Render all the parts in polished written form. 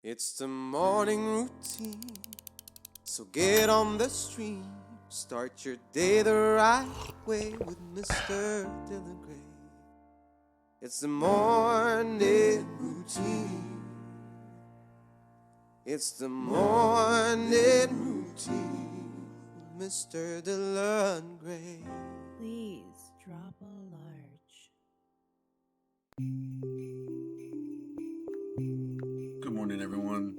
It's the morning routine, so get on the stream. Start your day the right way with Mr. Dylan Gray. It's the morning routine. It's the morning routine with Mr. Dylan Gray. Please drop a large. Good morning, everyone.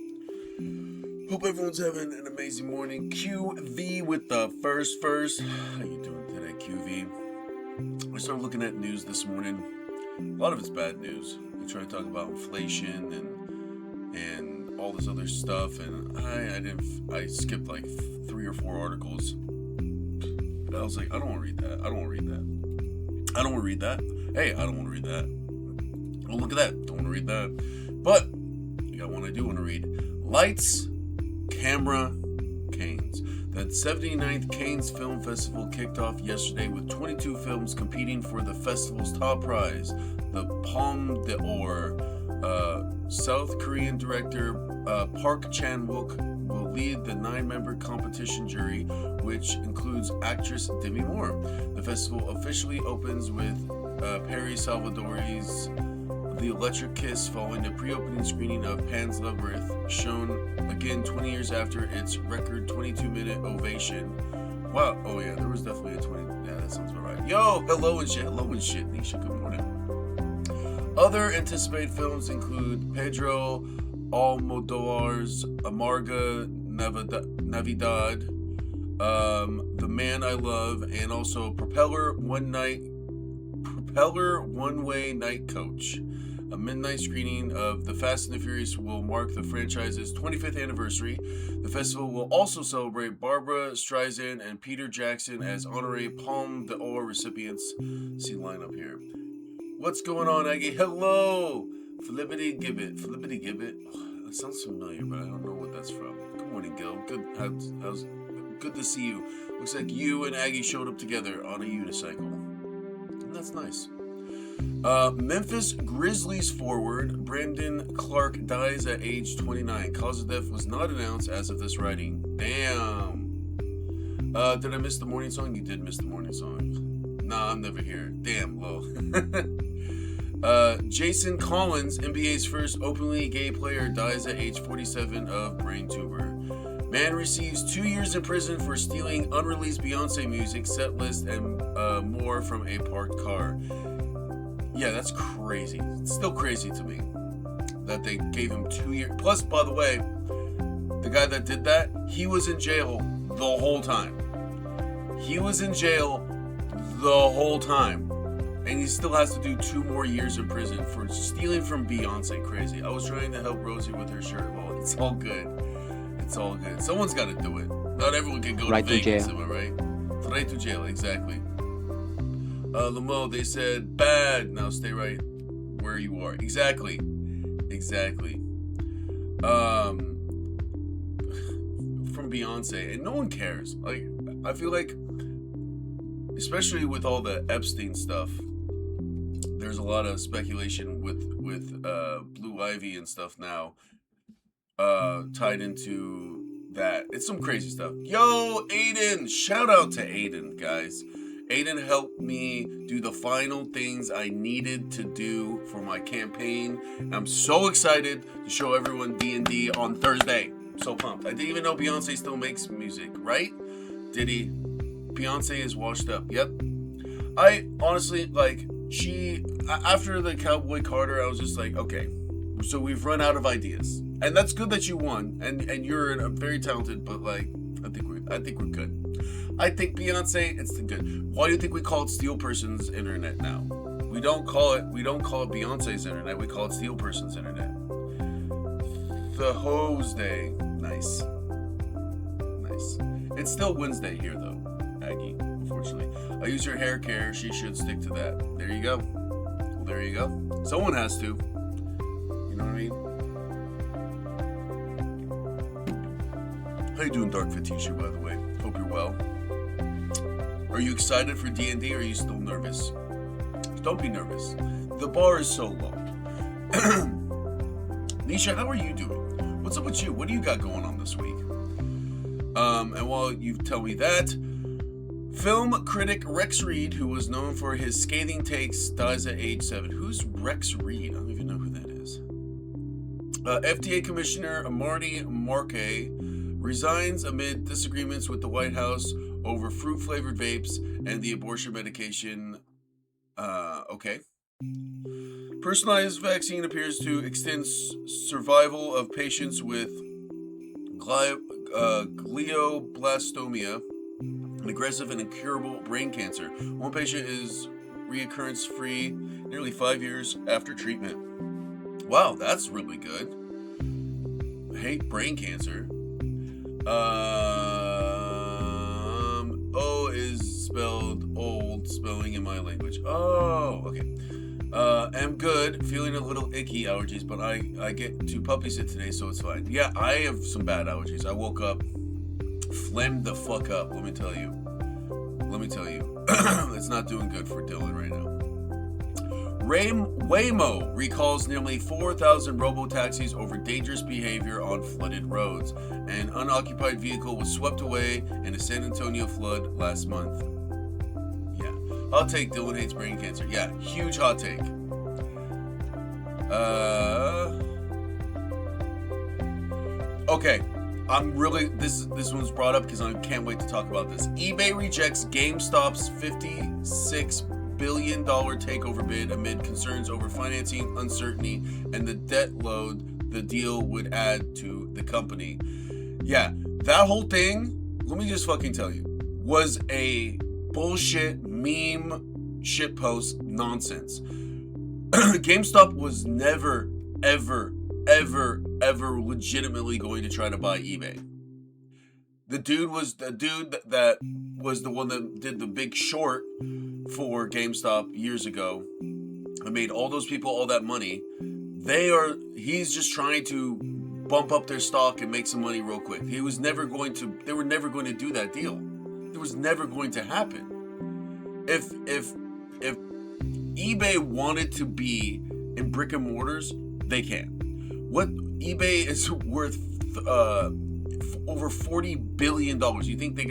Hope everyone's having an amazing morning. QV with the first. How you doing today, QV? I started looking at news this morning. A lot of it's bad news. They try to talk about inflation and all this other stuff, and I skipped like 3 or 4 articles. But I was like, I don't want to read that. I don't want to read that. I don't want to read that. Hey, I don't want to read that. Oh, look at that. Don't want to read that. But I got one I do want to read. Lights, Camera, Cannes. The 79th Cannes Film Festival kicked off yesterday with 22 films competing for the festival's top prize, the Palme d'Or. South Korean director Park Chan-wook will lead the 9-member competition jury, which includes actress Demi Moore. The festival officially opens with Perry Salvadori's The Electric Kiss following the pre-opening screening of Pan's Labyrinth, shown again 20 years after its record 22-minute ovation. Wow, oh yeah, there was definitely a 20, yeah, that sounds about right. Yo, hello and shit, Nisha, good morning. Other anticipated films include Pedro Almodovar's Amarga Navidad, The Man I Love, and also Propeller One-Way Night Coach. A midnight screening of The Fast and the Furious will mark the franchise's 25th anniversary. The festival will also celebrate Barbara Streisand and Peter Jackson as honorary Palme d'Or recipients. See lineup here. What's going on, Aggie? Hello! Flippity Gibbet. That sounds familiar, but I don't know what that's from. Good morning, Gil. How's good to see you. Looks like you and Aggie showed up together on a unicycle. And that's nice. Memphis Grizzlies forward Brandon Clark dies at age 29. Cause of death was not announced as of this writing. Damn. Did I miss the morning song? You did miss the morning song. Nah, I'm never here. Damn, low. Jason Collins, NBA's first openly gay player, dies at age 47 of brain tumor. Man receives 2 years in prison for stealing unreleased Beyonce music, set list, and more from a parked car. Yeah, that's crazy. It's still crazy to me that they gave him 2 years. Plus, by the way, the guy that did that, he was in jail the whole time. He was in jail the whole time. And he still has to do 2 more years in prison for stealing from Beyonce. Crazy. I was trying to help Rosie with her shirt. Well, it's all good. It's all good. Someone's got to do it. Not everyone can go right to Vegas, jail. am I right? Right to jail, exactly. Lamo, they said, bad. Now stay right where you are. Exactly. From Beyonce. And no one cares. Like, I feel like, especially with all the Epstein stuff, there's a lot of speculation with Blue Ivy and stuff now tied into that. It's some crazy stuff. Yo, Aiden! Shout out to Aiden, guys. Aiden helped me do the final things I needed to do for my campaign. And I'm so excited to show everyone D&D on Thursday. So pumped. I didn't even know Beyonce still makes music, right? Did he? Beyonce is washed up. Yep. I honestly, like, after the Cowboy Carter, I was just like, okay, so we've run out of ideas. And that's good that you won, and you're very talented, but like, I think we're good. I think Beyonce, it's good. Why do you think we call it Steel Person's Internet now? We don't call it Beyonce's Internet, we call it Steel Person's Internet. The Hose Day. Nice. It's still Wednesday here though, Aggie, unfortunately. I use her hair care, she should stick to that. There you go. Well, there you go. Someone has to. You know what I mean? How you doing, Dark Fetisha, by the way? Hope you're well. Are you excited for D&D or are you still nervous? Don't be nervous. The bar is so low. Nisha, how are you doing? What's up with you? What do you got going on this week? And while you tell me that, film critic Rex Reed, who was known for his scathing takes, dies at age 7. Who's Rex Reed? I don't even know who that is. FDA Commissioner Marty Markey resigns amid disagreements with the White House over fruit-flavored vapes and the abortion medication. Okay. Personalized vaccine appears to extend survival of patients with glioblastoma, an aggressive and incurable brain cancer. One patient is reoccurrence-free nearly 5 years after treatment. Wow, that's really good. I hate brain cancer. O is spelled old, spelling in my language. Oh, okay. Am good, feeling a little icky allergies, but I get to puppy sit today, so it's fine. Yeah, I have some bad allergies. I woke up, phlegmed the fuck up, let me tell you. It's not doing good for Dylan right now. Waymo recalls nearly 4,000 robo-taxis over dangerous behavior on flooded roads. An unoccupied vehicle was swept away in a San Antonio flood last month. Yeah. Hot take, Dylan hates brain cancer. Yeah, huge hot take. Okay. I'm really, this one's brought up because I can't wait to talk about this. eBay rejects GameStop's $56 billion takeover bid amid concerns over financing uncertainty and the debt load the deal would add to the company. Yeah, that whole thing, let me just fucking tell you, was a bullshit meme shitpost nonsense. GameStop was never, ever legitimately going to try to buy eBay. The dude that was the one that did the Big Short for GameStop years ago and made all those people all that money. He's just trying to bump up their stock and make some money real quick. They were never going to do that deal. It was never going to happen. If eBay wanted to be in brick and mortars, they can. What eBay is worth over $40 billion. You think they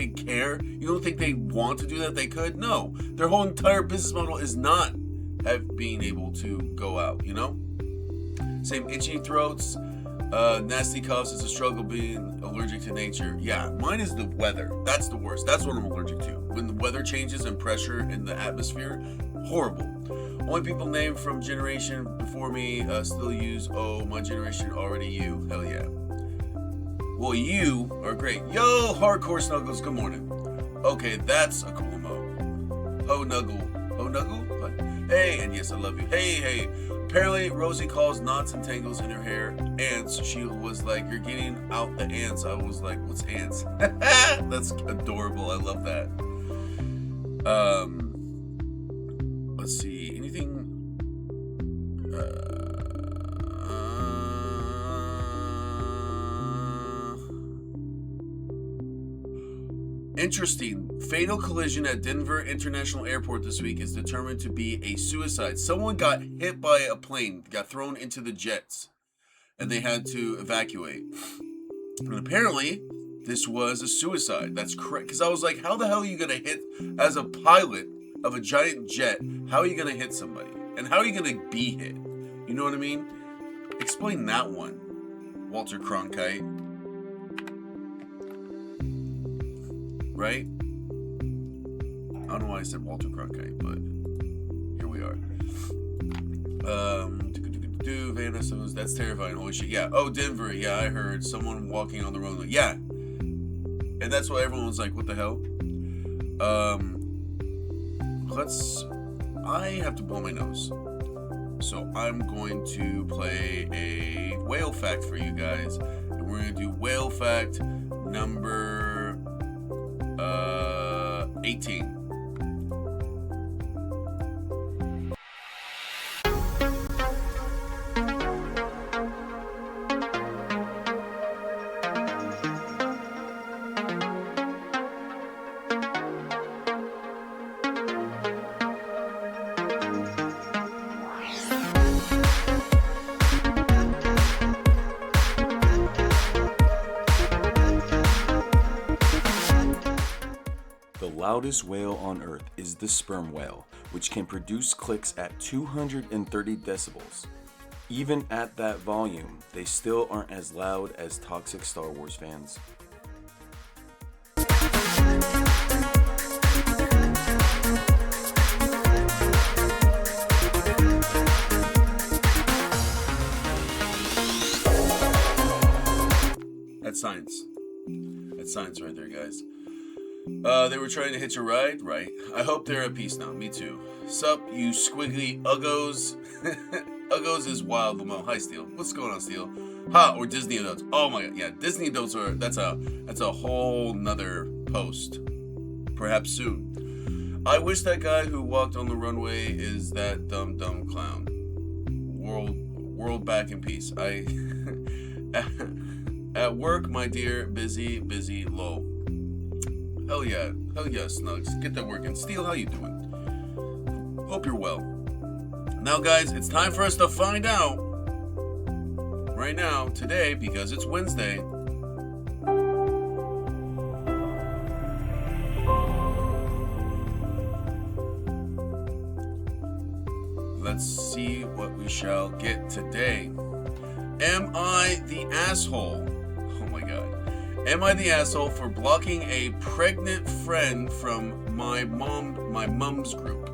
care? You don't think they want to do that? They could? No. Their whole entire business model is not being able to go out, you know? Same itchy throats, nasty coughs. It's a struggle being allergic to nature. Yeah, mine is the weather. That's the worst. That's what I'm allergic to. When the weather changes and pressure in the atmosphere, horrible. Only people named from generation before me still use, oh, my generation already you. Hell yeah. Well, you are great. Yo, Hardcore Snuggles, good morning. Okay, that's a cool mode. Ho Nuggle. What? Hey, and yes, I love you. Hey. Apparently, Rosie calls knots and tangles in her hair ants. She was like, you're getting out the ants. I was like, what's ants? That's adorable. I love that. Let's see. Anything? Interesting. Fatal collision at Denver International Airport this week is determined to be a suicide. Someone got hit by a plane, got thrown into the jets, and they had to evacuate. And apparently, this was a suicide. That's correct. Because I was like, how the hell are you going to hit, as a pilot of a giant jet, how are you going to hit somebody? And how are you going to be hit? You know what I mean? Explain that one, Walter Cronkite. Right? I don't know why I said Walter Cronkite, but here we are. Vanessa, that's terrifying. Holy shit. Yeah. Oh, Denver. Yeah, I heard someone walking on the road. Yeah. And that's why everyone was like, what the hell? I have to blow my nose. So I'm going to play a whale fact for you guys. And we're going to do whale fact number 18. loudest whale on Earth is the sperm whale, which can produce clicks at 230 decibels. Even at that volume, they still aren't as loud as toxic Star Wars fans. That's science. That's science right there, guys. They were trying to hitch a ride, right? I hope they're at peace now. Me too. Sup, you squiggly uggos. Uggos is wild, Lamel. Hi, Steel. What's going on, Steel? Ha, or Disney adults. Oh my god, yeah, Disney adults are, that's a whole nother post. Perhaps soon. I wish that guy who walked on the runway is that dumb clown. World back in peace. At work, my dear, busy, low. Hell yeah, Snugs. Get that working. Steel, how you doing? Hope you're well. Now, guys, it's time for us to find out right now, today, because it's Wednesday. Let's see what we shall get today. Am I the asshole? Oh my god. Am I the asshole for blocking a pregnant friend from my mom's group?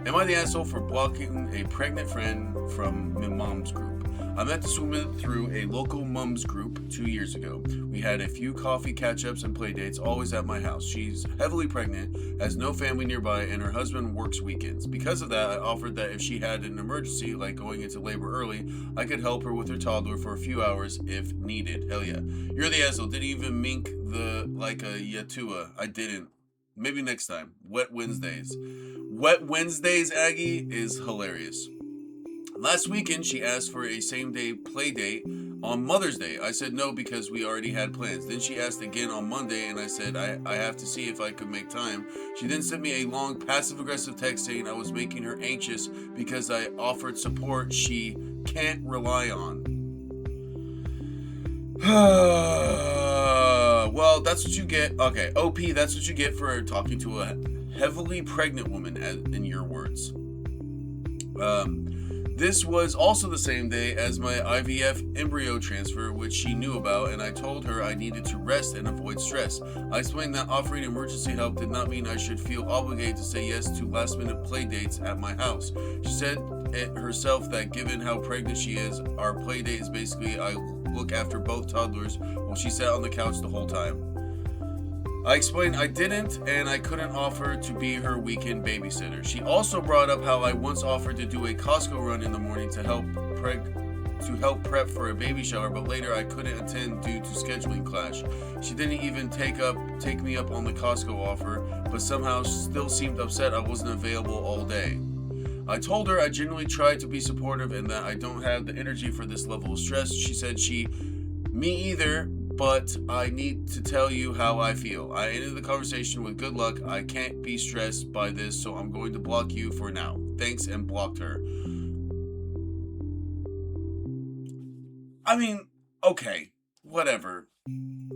Am I the asshole for blocking a pregnant friend from my mom's group? I met this woman through a local mums group 2 years ago. We had a few coffee catch-ups and play dates, always at my house. She's heavily pregnant, has no family nearby, and her husband works weekends. Because of that, I offered that if she had an emergency, like going into labor early, I could help her with her toddler for a few hours if needed. Hell yeah. You're the asshole. Didn't even mink like a Yatua. I didn't. Maybe next time. Wet Wednesdays. Wet Wednesdays, Aggie, is hilarious. Last weekend, she asked for a same-day play date on Mother's Day. I said no because we already had plans. Then she asked again on Monday, and I said I have to see if I could make time. She then sent me a long passive-aggressive text saying I was making her anxious because I offered support she can't rely on. Well, that's what you get. Okay, OP, that's what you get for talking to a heavily pregnant woman, in your words. This was also the same day as my IVF embryo transfer, which she knew about, and I told her I needed to rest and avoid stress. I explained that offering emergency help did not mean I should feel obligated to say yes to last-minute play dates at my house. She said it herself that given how pregnant she is, our play date is basically I look after both toddlers while she sat on the couch the whole time. I explained I didn't and I couldn't offer to be her weekend babysitter. She also brought up how I once offered to do a Costco run in the morning to help prep for a baby shower, but later I couldn't attend due to scheduling clash. She didn't even take me up on the Costco offer, but somehow still seemed upset I wasn't available all day. I told her I genuinely tried to be supportive and that I don't have the energy for this level of stress. She said me either, but I need to tell you how I feel. I ended the conversation with good luck. I can't be stressed by this, so I'm going to block you for now. Thanks, and blocked her. I mean, okay, whatever.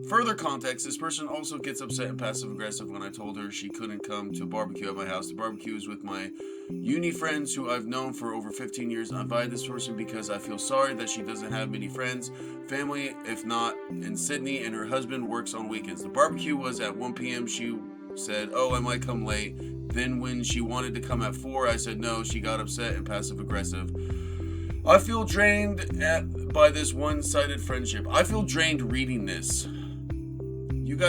Further context, this person also gets upset and passive-aggressive when I told her she couldn't come to a barbecue at my house. The barbecue is with my uni friends who I've known for over 15 years. I invited this person because I feel sorry that she doesn't have many friends, family, if not in Sydney, and her husband works on weekends. The barbecue was at 1 p.m. She said, oh, I might come late. Then when she wanted to come at 4, I said no. She got upset and passive-aggressive. I feel drained by this one-sided friendship. I feel drained reading this.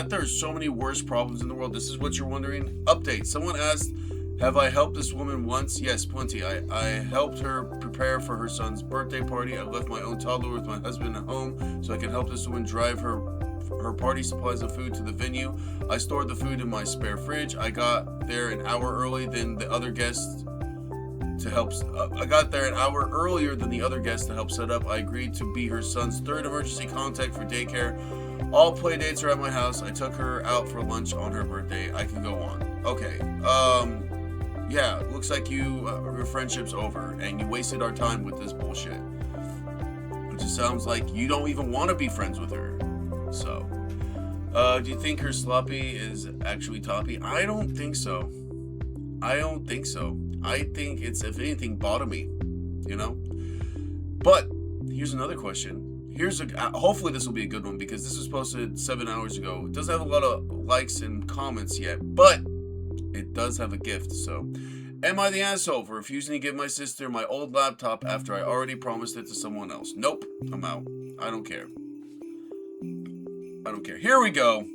There's so many worse problems in the world. This is what you're wondering? Update. Someone asked, have I helped this woman once? Yes, plenty. I helped her prepare for her son's birthday party. I left my own toddler with my husband at home so I could help this woman drive her party supplies and food to the venue. I stored the food in my spare fridge. I got there an hour earlier than the other guests to help set up. I agreed to be her son's third emergency contact for daycare. All play dates are at my house. I took her out for lunch on her birthday. I can go on. Okay. Yeah, looks like your friendship's over and you wasted our time with this bullshit. It just sounds like you don't even want to be friends with her. So, Do you think her sloppy is actually toppy? I don't think so. I think it's, if anything, bottomy, you know? But here's another question. Hopefully this will be a good one, because this was posted 7 hours ago. It doesn't have a lot of likes and comments yet, but it does have a gift. So, am I the asshole for refusing to give my sister my old laptop after I already promised it to someone else? Nope, I'm out. I don't care. Here we go.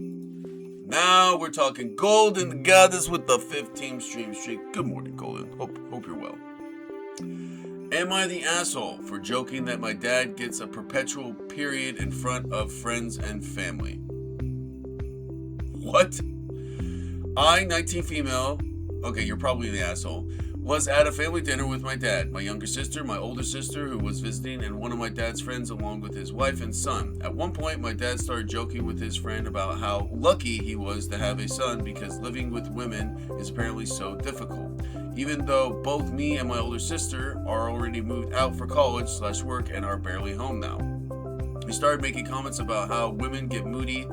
Now we're talking Golden Goddess with the 15 stream streak. Good morning, Golden. Hope you're well. Am I the asshole for joking that my dad gets a perpetual period in front of friends and family? What? I, 19 female, okay, you're probably the asshole, was at a family dinner with my dad, my younger sister, my older sister who was visiting, and one of my dad's friends along with his wife and son. At one point, my dad started joking with his friend about how lucky he was to have a son because living with women is apparently so difficult. Even though both me and my older sister are already moved out for college/work and are barely home now. He started making comments about how women get moody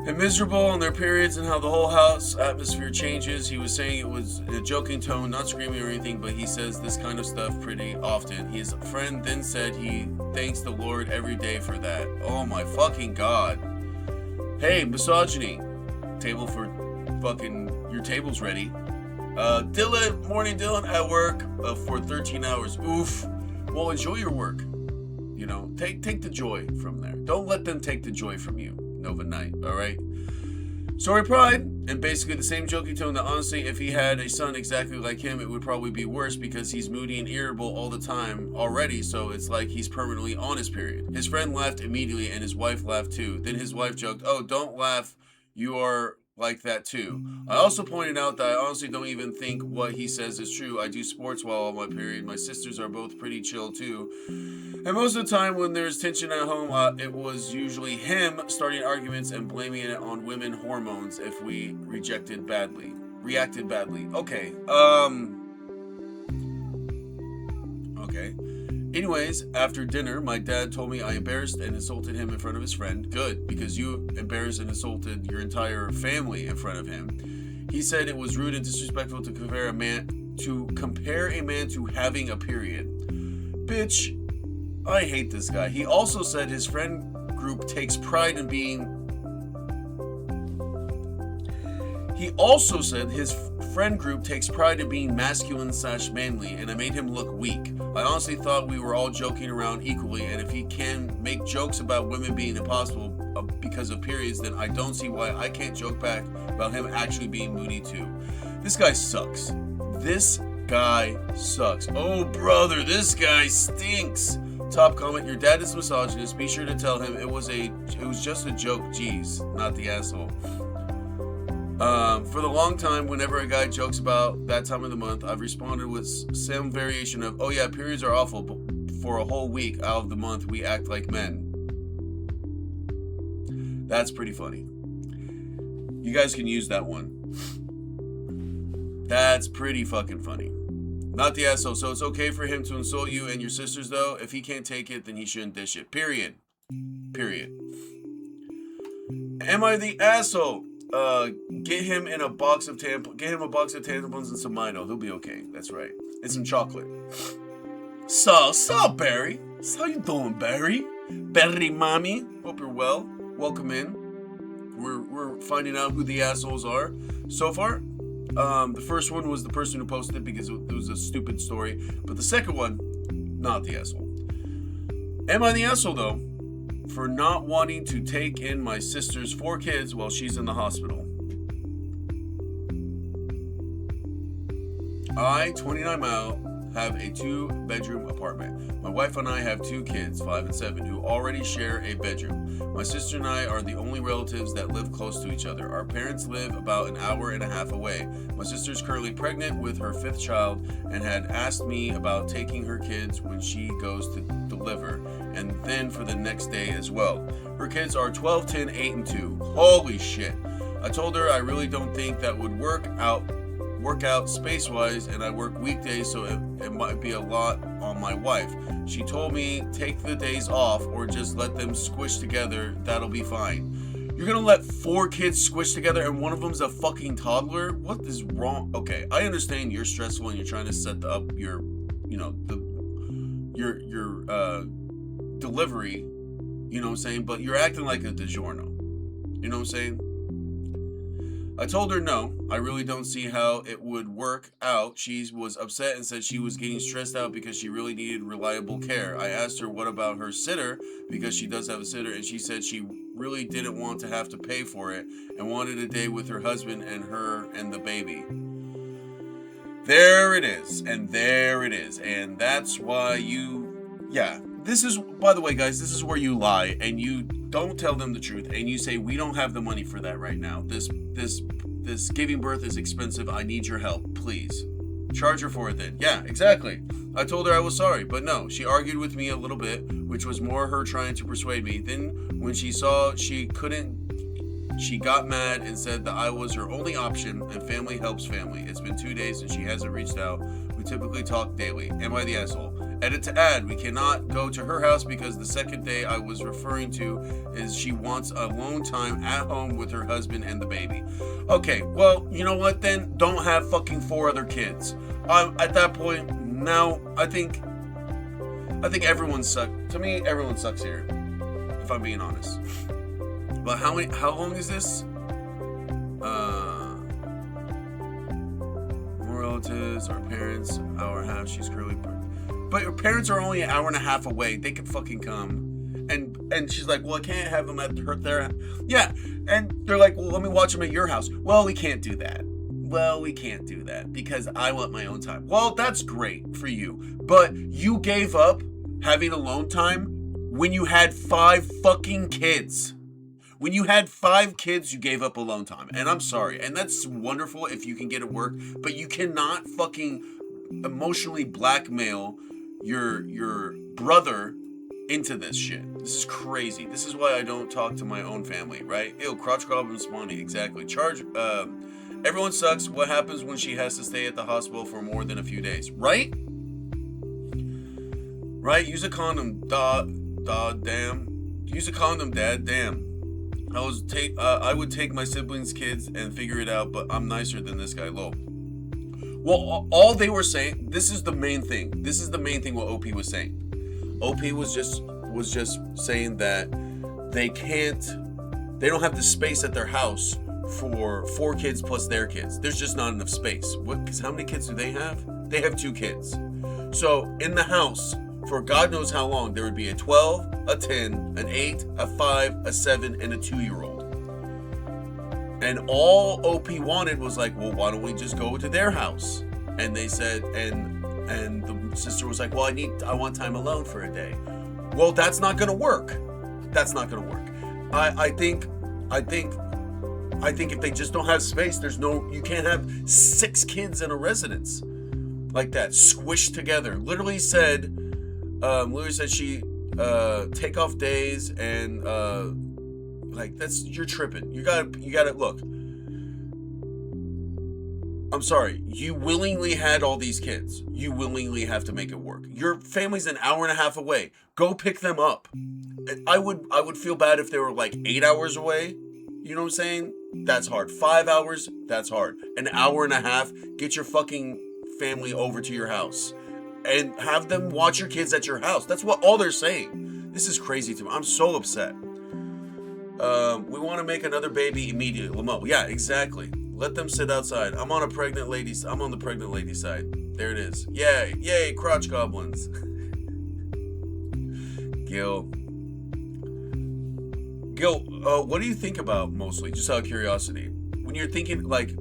and miserable on their periods and how the whole house atmosphere changes. He was saying it was in a joking tone, not screaming or anything, but he says this kind of stuff pretty often. His friend then said he thanks the Lord every day for that. Oh my fucking God. Hey, misogyny. Table for fucking, your table's ready. Dylan, morning Dylan, at work for 13 hours. Oof. Well, enjoy your work. You know, take the joy from there. Don't let them take the joy from you. Nova Knight, alright? Sorry, Pride. And basically the same joking tone that honestly, if he had a son exactly like him, it would probably be worse because he's moody and irritable all the time already, so it's like he's permanently on his period. His friend laughed immediately and his wife laughed too. Then his wife joked, "Oh, don't laugh, you are like that too." I also pointed out that I honestly don't even think what he says is true. I do sports while on my period. My sisters are both pretty chill too. And most of the time when there's tension at home, it was usually him starting arguments and blaming it on women hormones if we reacted badly. Okay. Okay. Anyways, after dinner, my dad told me I embarrassed and insulted him in front of his friend. Good, because you embarrassed and insulted your entire family in front of him. He said it was rude and disrespectful to compare a man to having a period. Bitch, I hate this guy. He also said his friend group takes pride in being... masculine/manly, and it made him look weak. I honestly thought we were all joking around equally, and if he can make jokes about women being impossible because of periods, then I don't see why I can't joke back about him actually being moody too. This guy sucks. Oh, brother, this guy stinks. Top comment, your dad is misogynist. Be sure to tell him it was just a joke. Jeez, not the asshole. For the long time, whenever a guy jokes about that time of the month, I've responded with some variation of, "Oh yeah, periods are awful, but for a whole week out of the month, we act like men." That's pretty funny. You guys can use that one. That's pretty fucking funny. Not the asshole. So it's okay for him to insult you and your sisters, though. If he can't take it, then he shouldn't dish it. Period. Am I the asshole? Get him a box of tampons and some Mino. He'll be okay. That's right. And some chocolate. So Barry. How you doing, Barry? Barry mommy. Hope you're well. Welcome in. We're finding out who the assholes are so far. The first one was the person who posted it because it was a stupid story. But the second one, not the asshole. Am I the asshole, though, for not wanting to take in my sister's 4 kids while she's in the hospital? I, 29 Mile, have a 2-bedroom apartment. My wife and I have 2 kids, 5 and 7, who already share a bedroom. My sister and I are the only relatives that live close to each other. Our parents live about an hour and a half away. My sister is currently pregnant with her 5th child and had asked me about taking her kids when she goes to deliver, and then for the next day as well. Her kids are 12, 10, 8, and 2. Holy shit. I told her I really don't think that would work out space-wise, and I work weekdays, so it might be a lot on my wife. She told me take the days off or just let them squish together, that'll be fine. You're gonna let 4 kids squish together and one of them's a fucking toddler? What is wrong? Okay, I understand you're stressful and you're trying to set up your, you know, your delivery, you know what I'm saying? But you're acting like a DiGiorno. You know what I'm saying? I told her no, I really don't see how it would work out. She was upset and said she was getting stressed out because she really needed reliable care. I asked her what about her sitter, because she does have a sitter, and she said she really didn't want to have to pay for it and wanted a day with her husband and her and the baby. There it is, and there it is, and that's why this is, by the way, guys, this is where you lie and you don't tell them the truth and you say, we don't have the money for that right now. This giving birth is expensive. I need your help, please. Charge her for it then. Yeah, exactly. I told her I was sorry, but no. She argued with me a little bit, which was more her trying to persuade me. Then when she saw she couldn't, she got mad and said that I was her only option and family helps family. It's been 2 days and she hasn't reached out. We typically talk daily. Am I the asshole? Edit to add, we cannot go to her house because the second day I was referring to is she wants alone time at home with her husband and the baby. Okay, well, you know what then? Don't have fucking 4 other kids. At that point, now, I think everyone sucks. To me, everyone sucks here, if I'm being honest. But how long is this? More relatives, our parents, hour and a half, she's currently pregnant. But your parents are only an hour and a half away. They could fucking come. And she's like, well, I can't have them at their. Yeah. And they're like, well, let me watch them at your house. Well, we can't do that. Well, we can't do that because I want my own time. Well, that's great for you. But you gave up having alone time when you had 5 fucking kids. When you had 5 kids, you gave up alone time. And I'm sorry. And that's wonderful if you can get it work. But you cannot fucking emotionally blackmail your brother into this shit. This is crazy. This is why I don't talk to my own family, right? Ew, crotch goblins money. Exactly. Everyone sucks. What happens when she has to stay at the hospital for more than a few days? Right? Right? Use a condom. Damn. Use a condom, Dad. Damn. I would take my siblings' kids and figure it out, but I'm nicer than this guy. Lol. Well, all they were saying, this is the main thing. This is the main thing what OP was saying. OP was just saying that they don't have the space at their house for 4 kids plus their kids. There's just not enough space. Because how many kids do they have? They have 2 kids. So in the house, for God knows how long, there would be a 12, a 10, an 8, a 5, a 7, and a 2-year-old. And all OP wanted was like, well, why don't we just go to their house? And they said, and the sister was like, well, I want time alone for a day. Well, that's not gonna work. That's not gonna work. I think if they just don't have space, you can't have 6 kids in a residence like that, squished together. Literally said she take off days and you're tripping. You gotta look. I'm sorry. You willingly had all these kids. You willingly have to make it work. Your family's an hour and a half away. Go pick them up. I would feel bad if they were like 8 hours away. You know what I'm saying? That's hard. 5 hours, that's hard. An hour and a half, get your fucking family over to your house and have them watch your kids at your house. That's what all they're saying. This is crazy to me. I'm so upset. We want to make another baby immediately. Lamo. Yeah, exactly. Let them sit outside. I'm on the pregnant lady side. There it is. Yay, crotch goblins. Gil, what do you think about mostly? Just out of curiosity. When you're thinking, like,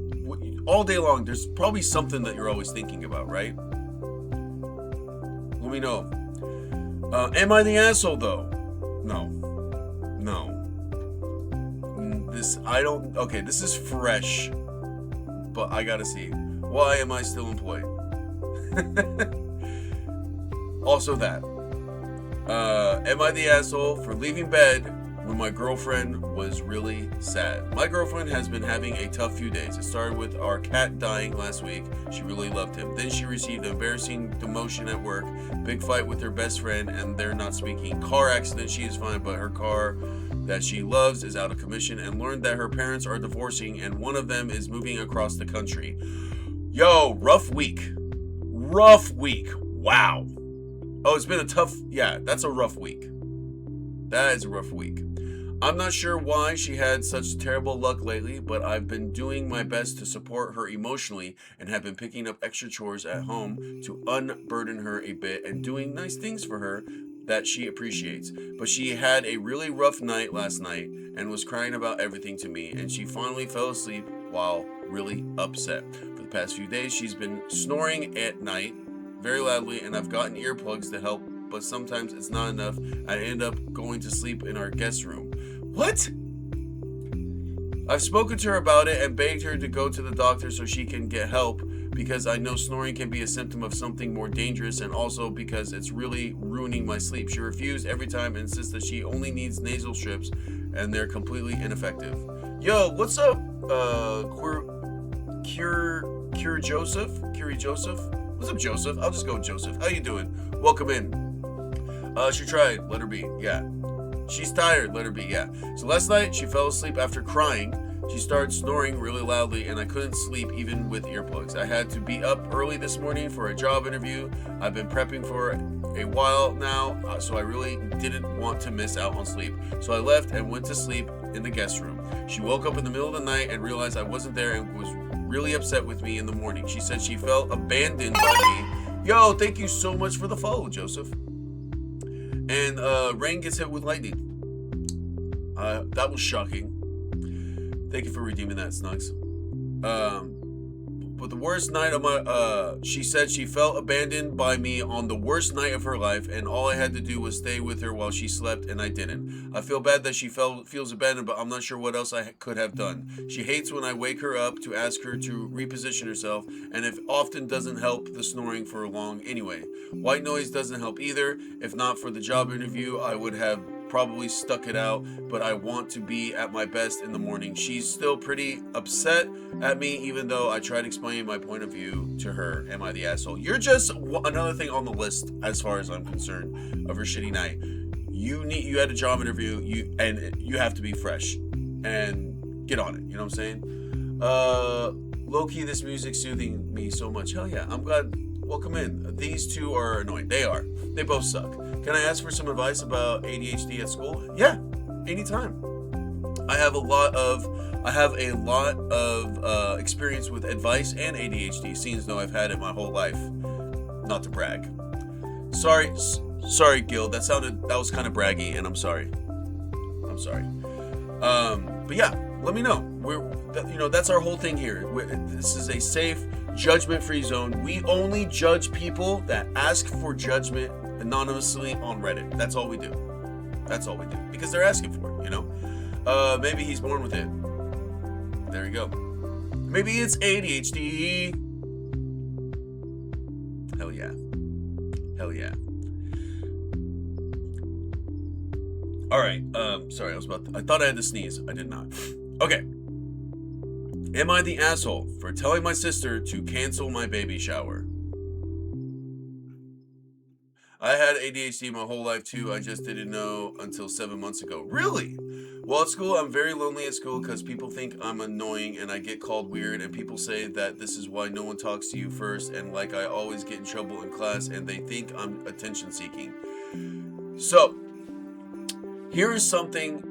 all day long, there's probably something that you're always thinking about, right? Let me know. Am I the asshole, though? No. Okay, this is fresh, but I gotta see. Why am I still employed? Also that. Am I the asshole for leaving bed when my girlfriend was really sad? My girlfriend has been having a tough few days. It started with our cat dying last week. She really loved him. Then she received an embarrassing demotion at work, big fight with her best friend, and they're not speaking. Car accident, she is fine, but her car that she loves is out of commission, and learned that her parents are divorcing and one of them is moving across the country. Yo, rough week. Rough week. Wow. Oh, it's been a tough... Yeah, that's a rough week. That is a rough week. I'm not sure why she had such terrible luck lately, but I've been doing my best to support her emotionally and have been picking up extra chores at home to unburden her a bit and doing nice things for her that she appreciates. But she had a really rough night last night and was crying about everything to me, and she finally fell asleep while really upset. For the past few days, she's been snoring at night very loudly, and I've gotten earplugs to help, but sometimes it's not enough. I end up going to sleep in our guest room. What? I've spoken to her about it and begged her to go to the doctor so she can get help, because I know snoring can be a symptom of something more dangerous, and also because it's really ruining my sleep. She refused every time and insists that she only needs nasal strips and they're completely ineffective. Yo, what's up, Cure Joseph? What's up, Joseph? I'll just go with Joseph. How you doing? Welcome in. She tried. Let her be. Yeah. She's tired. Let her be. Yeah. So last night she fell asleep after crying. She started snoring really loudly, and I couldn't sleep even with earplugs. I had to be up early this morning for a job interview. I've been prepping for a while now, so I really didn't want to miss out on sleep. So I left and went to sleep in the guest room. She woke up in the middle of the night and realized I wasn't there and was really upset with me in the morning. She said she felt abandoned by me. Yo, thank you so much for the follow, Joseph. And Rain gets hit with lightning. That was shocking. Thank you for redeeming that, Snugs. But the worst night of my... she said she felt abandoned by me on the worst night of her life, and all I had to do was stay with her while she slept, and I didn't. I feel bad that she feels abandoned, but I'm not sure what else I could have done. She hates when I wake her up to ask her to reposition herself, and it often doesn't help the snoring for long anyway. White noise doesn't help either. If not for the job interview, I would have probably stuck it out, but I want to be at my best in the morning. She's still pretty upset at me, even though I tried explaining my point of view to her. Am I the asshole? You're just another thing on the list, as far as I'm concerned, of her shitty night. You had a job interview, you have to be fresh and get on it. You know what I'm saying? Low-key, this music's soothing me so much. Hell yeah, I'm glad. Welcome in. These two are annoying. They are. They both suck. Can I ask for some advice about ADHD at school? Yeah, anytime. I have a lot of experience with advice and ADHD, seeing as though I've had it my whole life. Not to brag. Sorry, Gil. That was kind of braggy, and I'm sorry. But yeah, let me know. That's our whole thing here. This is a safe, judgment-free zone. We only judge people that ask for judgment anonymously on Reddit. That's all we do. Because they're asking for it, Maybe he's born with it. There you go. Maybe it's ADHD. Hell yeah. Alright, sorry, I thought I had to sneeze. I did not. Okay. Am I the asshole for telling my sister to cancel my baby shower? I had ADHD my whole life too. I just didn't know until 7 months ago. Really? Well, at school, I'm very lonely at school because people think I'm annoying and I get called weird, and people say that this is why no one talks to you first, and like I always get in trouble in class, and they think I'm attention seeking. So, here is something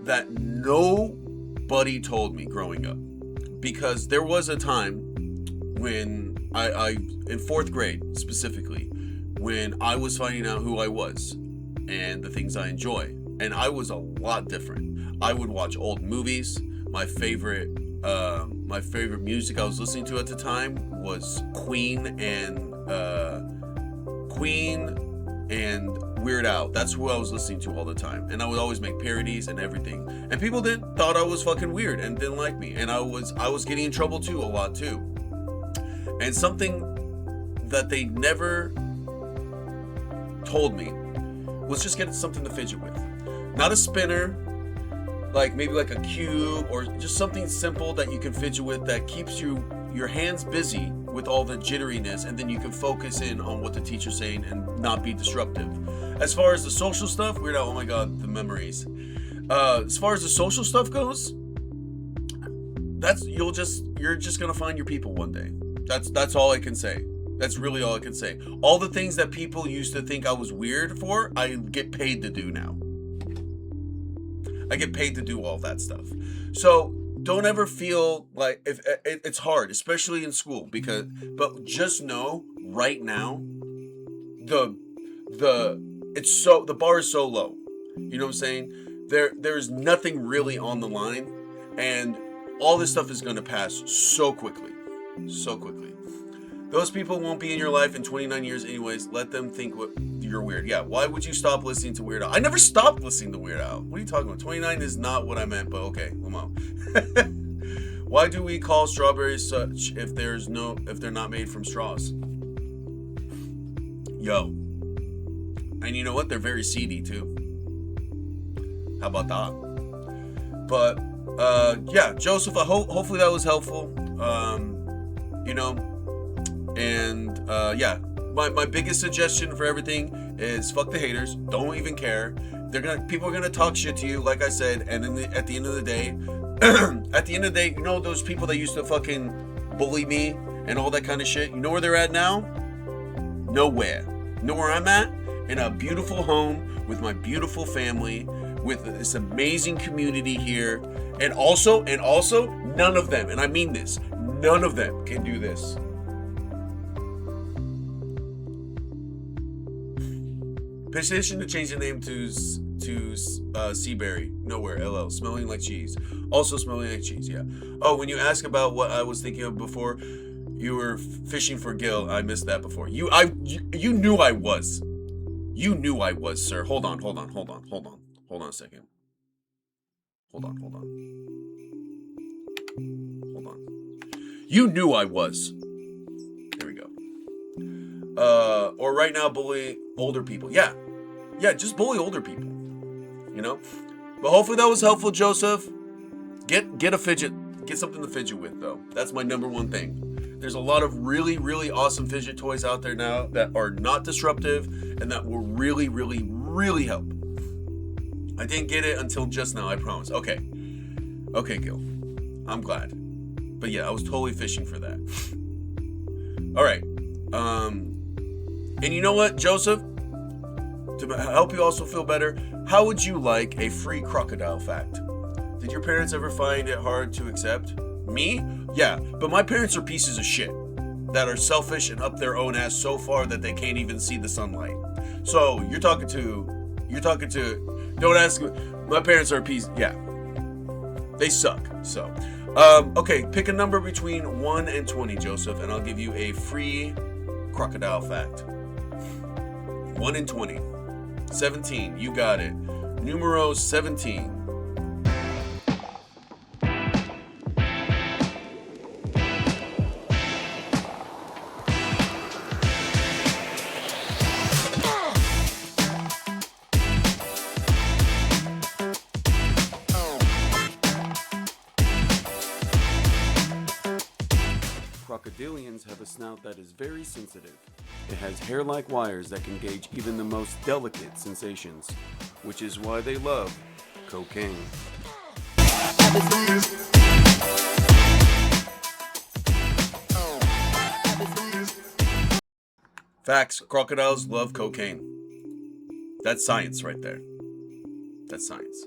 that nobody told me growing up, because there was a time when I in 4th grade specifically, when I was finding out who I was and the things I enjoy, and I was a lot different. I would watch old movies. My favorite music I was listening to at the time was Queen and Weird Al. That's who I was listening to all the time, and I would always make parodies and everything. And people thought I was fucking weird and didn't like me, and I was getting in trouble too, a lot too. And something that they never told me was just get something to fidget with. Not a spinner, maybe like a cube, or just something simple that you can fidget with that keeps your hands busy with all the jitteriness, and then you can focus in on what the teacher's saying and not be disruptive. As far as the social stuff, Weird Al, oh my god, the memories. As far as the social stuff goes, you're just gonna find your people one day. That's all I can say. That's really all I can say. All the things that people used to think I was weird for, I get paid to do now. I get paid to do all that stuff. So don't ever feel like if it's hard, especially in school, but just know right now the bar is so low. You know what I'm saying? There's nothing really on the line, and all this stuff is going to pass so quickly. So quickly. Those people won't be in your life in 29 years anyways. Let them think you're weird. Yeah, why would you stop listening to Weird Al? I never stopped listening to Weird Al. What are you talking about? 29 is not what I meant, but okay, Lamo. Why do we call strawberries such if they're not made from straws? Yo. And you know what? They're very seedy too. How about that? But yeah, Joseph, hopefully that was helpful. You know, and yeah, my biggest suggestion for everything is fuck the haters. Don't even care. People are gonna talk shit to you, like I said, and then at the end of the day, you know those people that used to fucking bully me and all that kind of shit. You know where they're at now? Nowhere. You know where I'm at? In a beautiful home with my beautiful family, with this amazing community here, and also, none of them, and I mean this, none of them can do this. Petition to change the name to Seaberry. Nowhere. LL. Smelling like cheese. Also smelling like cheese. Yeah. Oh, when you ask about what I was thinking of before, you were fishing for Gil. I missed that before. You knew I was. You knew I was, sir. Hold on a second. Hold on. You knew I was. There we go. Or right now, bully older people. Yeah, just bully older people. You know? But hopefully that was helpful, Joseph. Get a fidget. Get something to fidget with, though. That's my number one thing. There's a lot of really, really awesome fidget toys out there now that are not disruptive and that will really, really, really help. I didn't get it until just now, I promise. Okay, Gil. I'm glad. But yeah, I was totally fishing for that. All right. And you know what, Joseph? To help you also feel better, how would you like a free crocodile fact? Did your parents ever find it hard to accept? Me? Yeah, but my parents are pieces of shit that are selfish and up their own ass so far that they can't even see the sunlight. So you're talking to, don't ask me, my parents are a piece, yeah. They suck, so. Okay, pick a number between 1 and 20, Joseph, and I'll give you a free crocodile fact. 1 and 20. 17, you got it. Numero 17. Crocodilians have a snout that is very sensitive. It has hair-like wires that can gauge even the most delicate sensations, which is why they love cocaine. Facts, crocodiles love cocaine. That's science right there. That's science.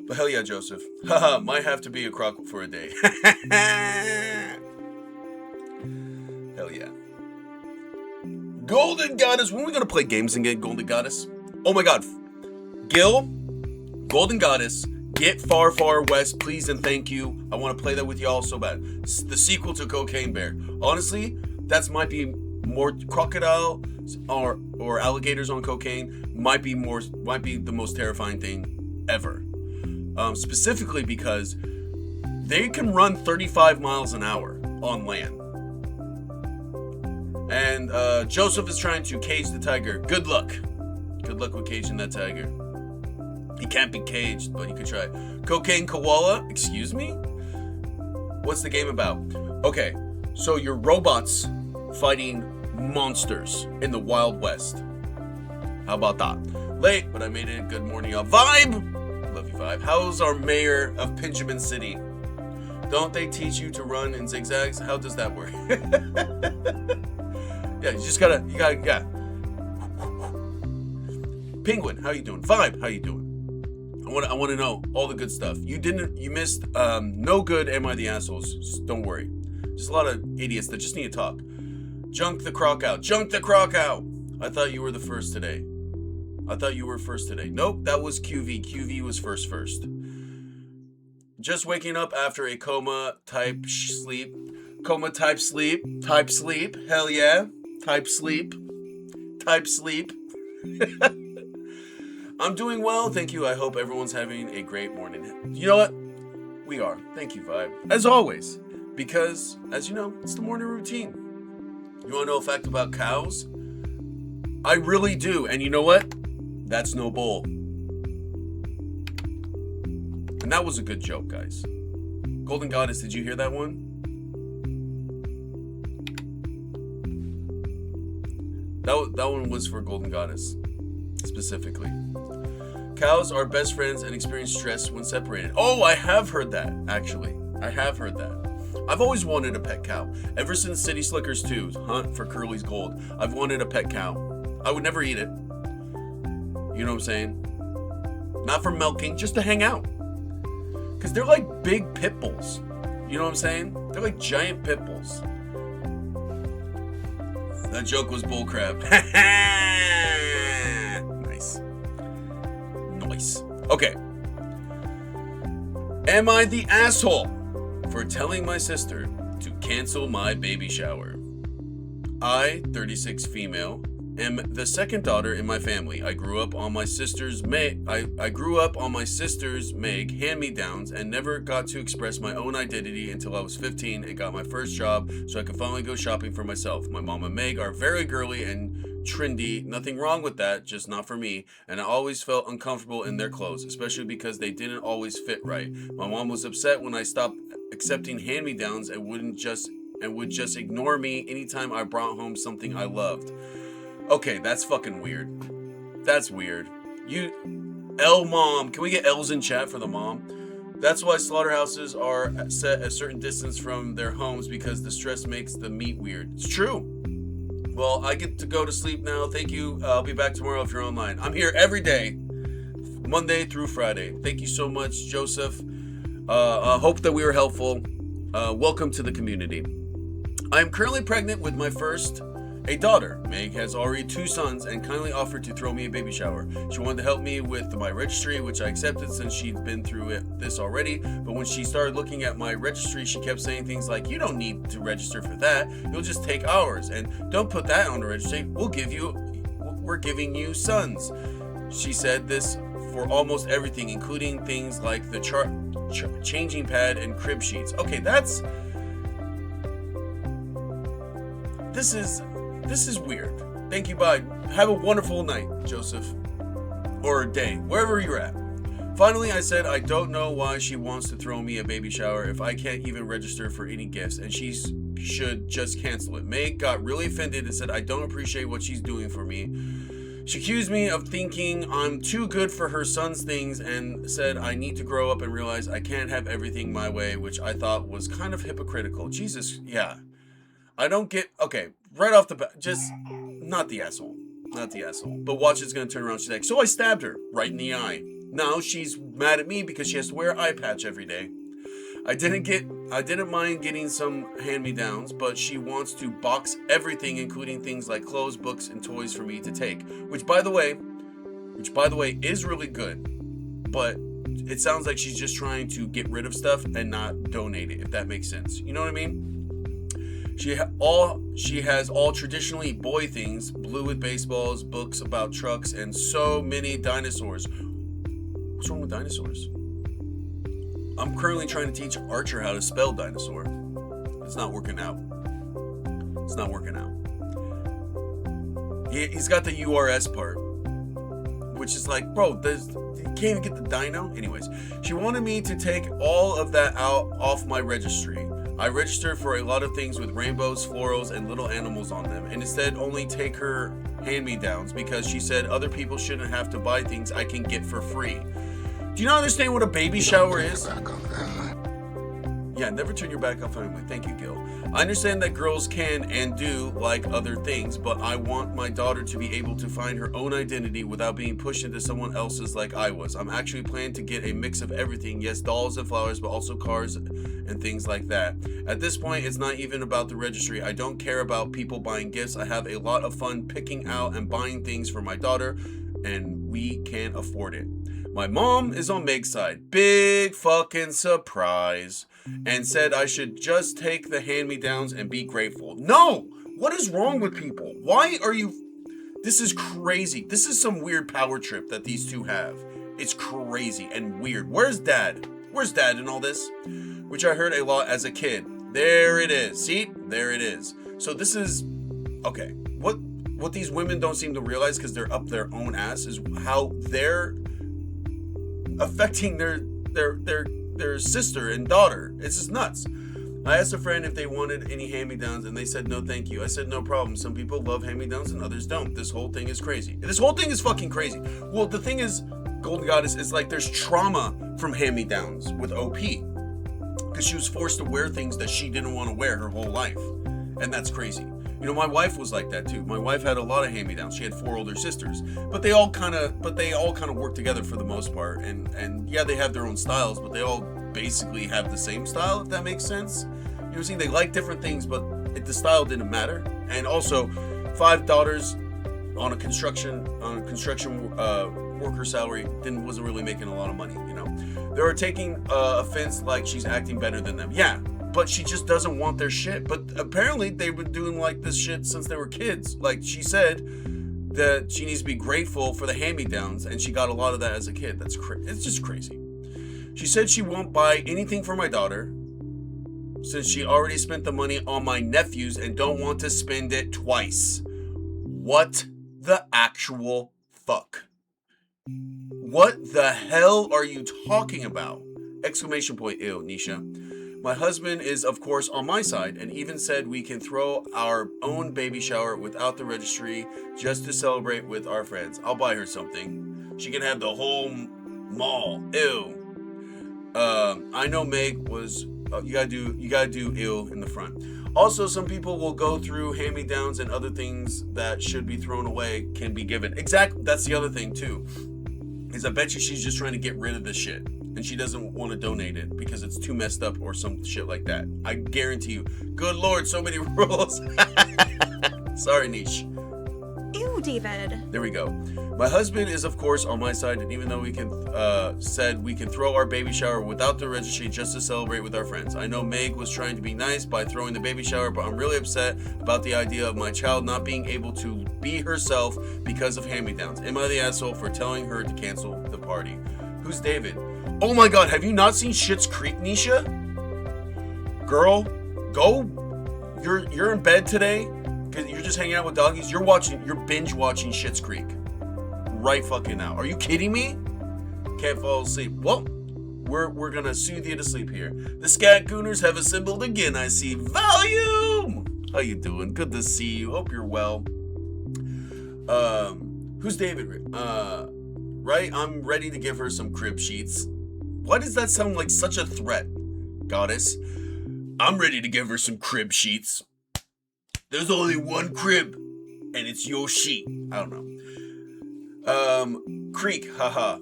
But hell yeah, Joseph. Haha, might have to be a croc for a day. Hell yeah. Golden Goddess. When are we going to play games and get Golden Goddess? Oh my god. Gil, Golden Goddess, get Far Far West, please and thank you. I want to play that with y'all so bad. The sequel to Cocaine Bear. Honestly, that might be more crocodile or alligators on cocaine. Might be the most terrifying thing ever. Specifically because they can run 35 miles an hour on land. And Joseph is trying to cage the tiger. Good luck. Good luck with caging that tiger. He can't be caged, but you could try. Cocaine koala? Excuse me? What's the game about? Okay, so you're robots fighting monsters in the Wild West. How about that? Late, but I made it a good morning vibe. Love you, Vibe. How's our mayor of Pinjamin City? Don't they teach you to run in zigzags? How does that work? Yeah, you gotta, yeah. Penguin, how you doing? Vibe, how you doing? I want to know all the good stuff. You missed no good Am I the Assholes. Just don't worry. Just a lot of idiots that just need to talk. Junk the croc out. I thought you were the first today. Nope, that was QV. QV was first. Just waking up after a coma type sleep. Hell yeah. Type sleep. I'm doing well, thank you. I hope everyone's having a great morning. You know what? We are. Thank you, Vibe. As always. Because, as you know, it's the morning routine. You want to know a fact about cows? I really do. And you know what? That's no bull. And that was a good joke, guys. Golden Goddess, did you hear that one? That one was for Golden Goddess, specifically. Cows are best friends and experience stress when separated. Oh, I have heard that, actually. I've always wanted a pet cow. Ever since City Slickers 2's Hunt for Curly's Gold, I've wanted a pet cow. I would never eat it. You know what I'm saying? Not for milking, just to hang out. Because they're like big pit bulls. You know what I'm saying? They're like giant pit bulls. That joke was bullcrap. Nice. Okay. Am I the asshole for telling my sister to cancel my baby shower? I, 36 female, am the second daughter in my family. I grew up on my sister's Meg hand-me-downs and never got to express my own identity until I was 15 and got my first job so I could finally go shopping for myself. My mom and Meg are very girly and trendy. Nothing wrong with that, just not for me. And I always felt uncomfortable in their clothes, especially because they didn't always fit right. My mom was upset when I stopped accepting hand-me-downs and would just ignore me anytime I brought home something I loved. Okay, that's fucking weird. That's weird. L mom. Can we get L's in chat for the mom? That's why slaughterhouses are set a certain distance from their homes, because the stress makes the meat weird. It's true. Well, I get to go to sleep now. Thank you. I'll be back tomorrow if you're online. I'm here every day, Monday through Friday. Thank you so much, Joseph. Hope that we were helpful. Welcome to the community. I am currently pregnant with my first a daughter. Meg has already 2 sons and kindly offered to throw me a baby shower. She wanted to help me with my registry, which I accepted since she'd been through this already. But when she started looking at my registry, she kept saying things like, "You don't need to register for that. You'll just take ours. And don't put that on the registry. We're giving you sons." She said this for almost everything, including things like the changing pad and crib sheets. Okay, This is weird. Thank you, bye. Have a wonderful night, Joseph. Or day, wherever you're at. Finally, I said I don't know why she wants to throw me a baby shower if I can't even register for any gifts, and she should just cancel it. Meg got really offended and said I don't appreciate what she's doing for me. She accused me of thinking I'm too good for her son's things and said I need to grow up and realize I can't have everything my way, which I thought was kind of hypocritical. Jesus, yeah. I don't get... Okay, right off the bat, just... Not the asshole. But watch, it's going to turn around. She's like, so I stabbed her right in the eye. Now she's mad at me because she has to wear an eye patch every day. I didn't mind getting some hand-me-downs, but she wants to box everything, including things like clothes, books, and toys for me to take. Which, by the way, is really good. But it sounds like she's just trying to get rid of stuff and not donate it, if that makes sense. You know what I mean? She has all traditionally boy things, blue with baseballs, books about trucks, and so many dinosaurs. What's wrong with dinosaurs? I'm currently trying to teach Archer how to spell dinosaur. It's not working out. He's got the URS part, which is like, bro, you can't even get the dino. Anyways, she wanted me to take all of that off my registry. I registered for a lot of things with rainbows, florals, and little animals on them, and instead only take her hand-me-downs because she said other people shouldn't have to buy things I can get for free. Do you not understand what a baby shower is? Yeah, never turn your back on family. Thank you, Gil. I understand that girls can and do like other things, but I want my daughter to be able to find her own identity without being pushed into someone else's like I was. I'm actually planning to get a mix of everything. Yes, dolls and flowers, but also cars and things like that. At this point, it's not even about the registry. I don't care about people buying gifts. I have a lot of fun picking out and buying things for my daughter, and we can't afford it. My mom is on Meg's side. Big fucking surprise. And said I should just take the hand-me-downs and be grateful. No! What is wrong with people? Why are you... This is crazy. This is some weird power trip that these two have. It's crazy and weird. Where's Dad? Where's Dad in all this? Which I heard a lot as a kid. There it is. See? There it is. So this is... Okay. What these women don't seem to realize, because they're up their own ass, is how they're affecting their sister and daughter. It's just nuts. I asked a friend if they wanted any hand-me-downs, and they said no thank you. I said no problem. Some people love hand-me-downs and others don't. This whole thing is crazy. This whole thing is fucking crazy. Well, the thing is, Golden Goddess, is like there's trauma from hand-me-downs with OP, because she was forced to wear things that she didn't want to wear her whole life, and that's crazy. You know, my wife was like that too. My wife had a lot of hand-me-downs. She had 4 older sisters, but they all kind of work together for the most part. And yeah, they have their own styles, but they all basically have the same style, if that makes sense. You know what I'm saying? They like different things, but the style didn't matter. And also, 5 daughters on a construction worker salary wasn't really making a lot of money. You know, they were taking offense like she's acting better than them. Yeah. But she just doesn't want their shit. But apparently they've been doing like this shit since they were kids. Like she said that she needs to be grateful for the hand-me-downs, and she got a lot of that as a kid. It's just crazy. She said she won't buy anything for my daughter since she already spent the money on my nephews and don't want to spend it twice. What the actual fuck? What the hell are you talking about? Exclamation point, ew, Nisha. My husband is, of course, on my side and even said we can throw our own baby shower without the registry just to celebrate with our friends. I'll buy her something. She can have the whole mall. Ew. I know Meg was... you gotta do ew in the front. Also, some people will go through hand-me-downs and other things that should be thrown away can be given. Exactly. That's the other thing, too. Is I bet you she's just trying to get rid of this shit. And she doesn't want to donate it because it's too messed up or some shit like that. I guarantee you. Good Lord, so many rules. Sorry, Niche. Ew, David. There we go. My husband is, of course, on my side, and even though we said we can throw our baby shower without the registry just to celebrate with our friends. I know Meg was trying to be nice by throwing the baby shower, but I'm really upset about the idea of my child not being able to be herself because of hand-me-downs. Am I the asshole for telling her to cancel the party? Who's David? Oh my god, have you not seen Schitt's Creek, Nisha? Girl, go. You're in bed today? Because you're just hanging out with doggies? You're binge watching Schitt's Creek. Right fucking now. Are you kidding me? Can't fall asleep. Well, we're gonna soothe you to sleep here. The Scat Gooners have assembled again, I see. Volume! How you doing? Good to see you. Hope you're well. Who's David? Right? I'm ready to give her some crib sheets. Why does that sound like such a threat, Goddess? I'm ready to give her some crib sheets. There's only one crib, and it's your sheet. I don't know. Creek, haha.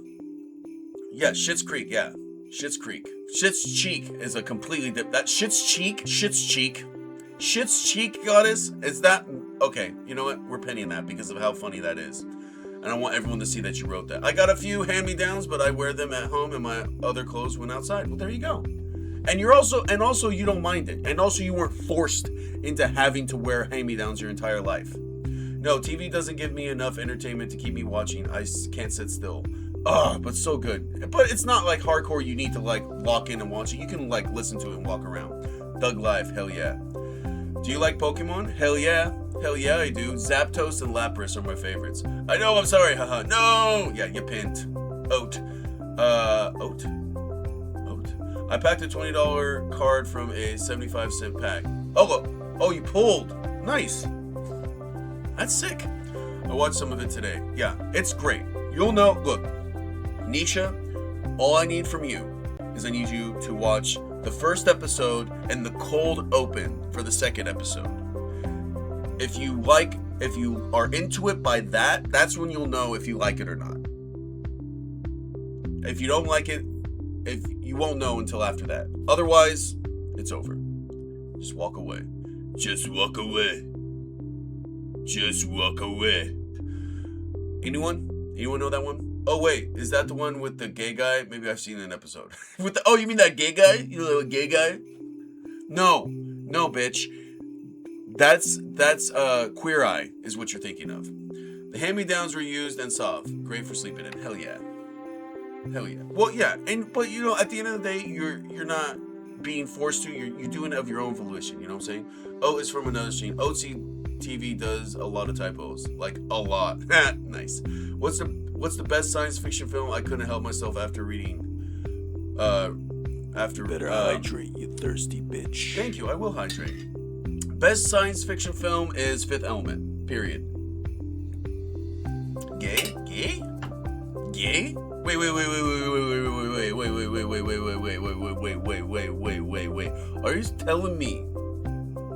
Yeah, Schitt's Creek, yeah. Schitt's Creek. Schitt's Cheek is a completely different... That Schitt's Cheek? Schitt's Cheek. Schitt's Cheek, Goddess? Is that... Okay, you know what? We're penning that because of how funny that is. And I want everyone to see that you wrote that. I got a few hand-me-downs, but I wear them at home and my other clothes went outside. Well, there you go. And you're also you don't mind it. And also you weren't forced into having to wear hand-me-downs your entire life. No, TV doesn't give me enough entertainment to keep me watching. I can't sit still. But so good. But it's not like hardcore you need to like lock in and watch it. You can like listen to it and walk around. Thug Life, hell yeah. Do you like Pokemon? Hell yeah. Hell yeah, I do. Zapdos and Lapras are my favorites. I know, I'm sorry, haha. No! Yeah, you pinned. Oat. Oat? I packed a $20 card from a 75-cent pack. Oh, you pulled. Nice. That's sick. I watched some of it today. Yeah, it's great. You'll know, look, Nisha, All I need from you is I need you to watch the first episode and the cold open for the second episode. If you are into it by that, that's when you'll know if you like it or not. If you don't like it, if you won't know until after that. Otherwise, it's over. Just walk away. Just walk away. Just walk away. Anyone know that one? Oh wait, is that the one with the gay guy? Maybe I've seen an episode. Oh, you mean that gay guy? You know that gay guy? No, bitch. That's Queer Eye is what you're thinking of. The hand-me-downs were used and soft. Great for sleeping in. Hell yeah. Well, yeah, but you know, at the end of the day, you're not being forced to. You're doing it of your own volition. You know what I'm saying? Oh, it's from another stream. OTV does a lot of typos, like a lot. Nice. What's the best science fiction film? I couldn't help myself after reading. Better hydrate, you thirsty bitch. Thank you. I will hydrate. Best science fiction film is Fifth Element. Period. Gay? Wait. Are you telling me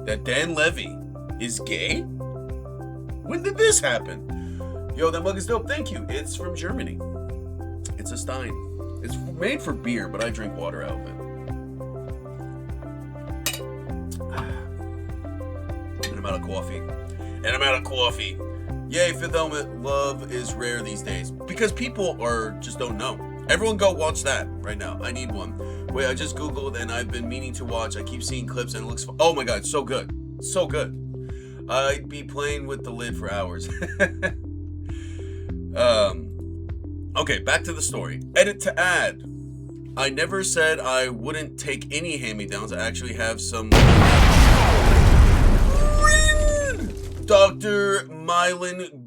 that Dan Levy is gay? When did this happen? Yo, that mug is dope. Thank you. It's from Germany. It's a Stein. It's made for beer, but I drink water out of it. And I'm out of coffee. Yay, Fifth Element. Love is rare these days because people just don't know. Everyone go watch that right now. I need one. Wait, I just Googled and I've been meaning to watch. I keep seeing clips and it looks fun. Oh my God, so good. So good. I'd be playing with the lid for hours. Okay, back to the story. Edit to add. I never said I wouldn't take any hand-me-downs. I actually have some. Dr. Mylan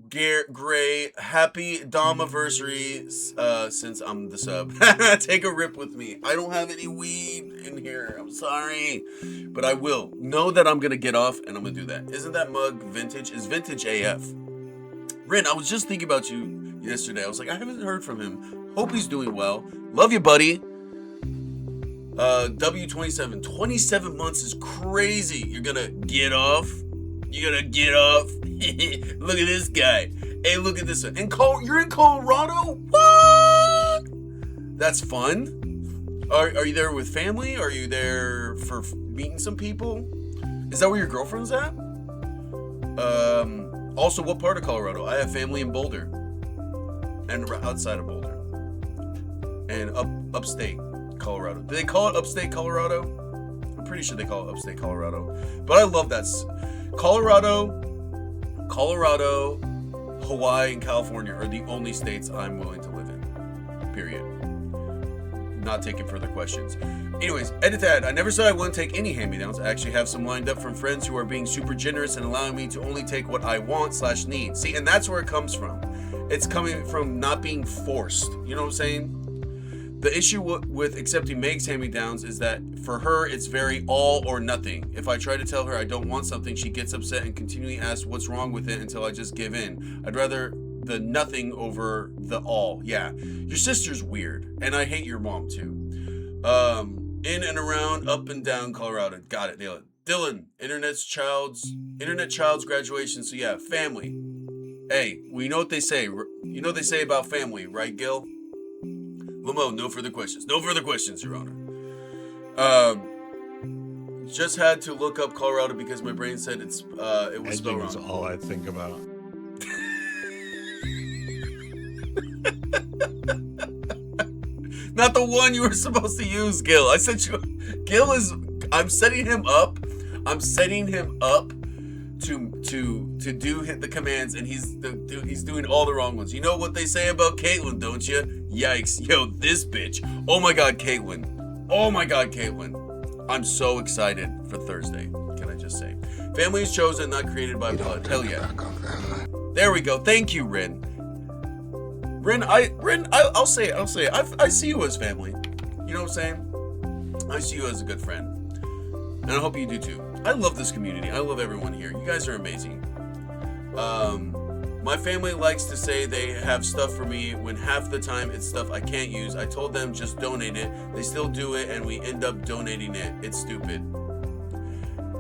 Gray, happy Dom-anniversary, since I'm the sub. Take a rip with me. I don't have any weed in here. I'm sorry. But I will. Know that I'm going to get off, and I'm going to do that. Isn't that mug vintage? It's vintage AF. Rin, I was just thinking about you yesterday. I was like, I haven't heard from him. Hope he's doing well. Love you, buddy. W27. 27 months is crazy. You're going to get off. You're gonna get off. Look at this guy. Hey, look at this one. You're in Colorado? What? That's fun. Are you there with family? Are you there for meeting some people? Is that where your girlfriend's at? Also, what part of Colorado? I have family in Boulder. And outside of Boulder. And upstate Colorado. Do they call it upstate Colorado? I'm pretty sure they call it upstate Colorado. But I love that. Colorado, Hawaii, and California are the only states I'm willing to live in. Period. Not taking further questions. Anyways, edit that. I never said I wouldn't take any hand-me-downs. I actually have some lined up from friends who are being super generous and allowing me to only take what I want/need. See, and that's where it comes from. It's coming from not being forced. You know what I'm saying? The issue with accepting Meg's hand-me-downs is that for her, it's very all or nothing. If I try to tell her I don't want something, she gets upset and continually asks what's wrong with it until I just give in. I'd rather the nothing over the all. Yeah, your sister's weird, and I hate your mom too. In and around, up and down Colorado. Got it, nail it. Dylan, internet child's graduation. So yeah, family. Hey, we know what they say. You know what they say about family, right, Gil? Lamo, no further questions. No further questions, Your Honor. Just had to look up Colorado because my brain said it was spelled wrong. Is all I think about. Not the one you were supposed to use, Gil. I sent you. Gil is. I'm setting him up. To do hit the commands, and he's doing all the wrong ones. You know what they say about Caitlyn, don't you? Yikes. Yo, this bitch. Oh my God, Caitlyn. I'm so excited for Thursday. Can I just say? Family is chosen, not created by blood. Hell yeah. There we go. Thank you, Rin. I'll say it. I see you as family. You know what I'm saying? I see you as a good friend. And I hope you do too. I love this community. I love everyone here. You guys are amazing. My family likes to say they have stuff for me when half the time it's stuff I can't use. I told them just donate it. They still do it and we end up donating it. It's stupid.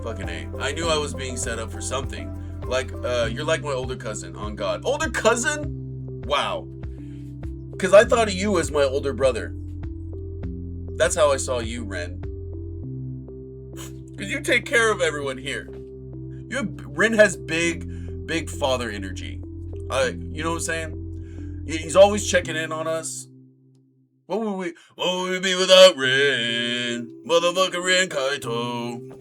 Fucking A. I knew I was being set up for something. Like, you're like my older cousin, on God. Older cousin? Wow. Because I thought of you as my older brother. That's how I saw you, Ren. Because you take care of everyone here. Ren has big father energy. You know what I'm saying? He's always checking in on us. What would we be without Ren? Motherfucker Ren Kaito.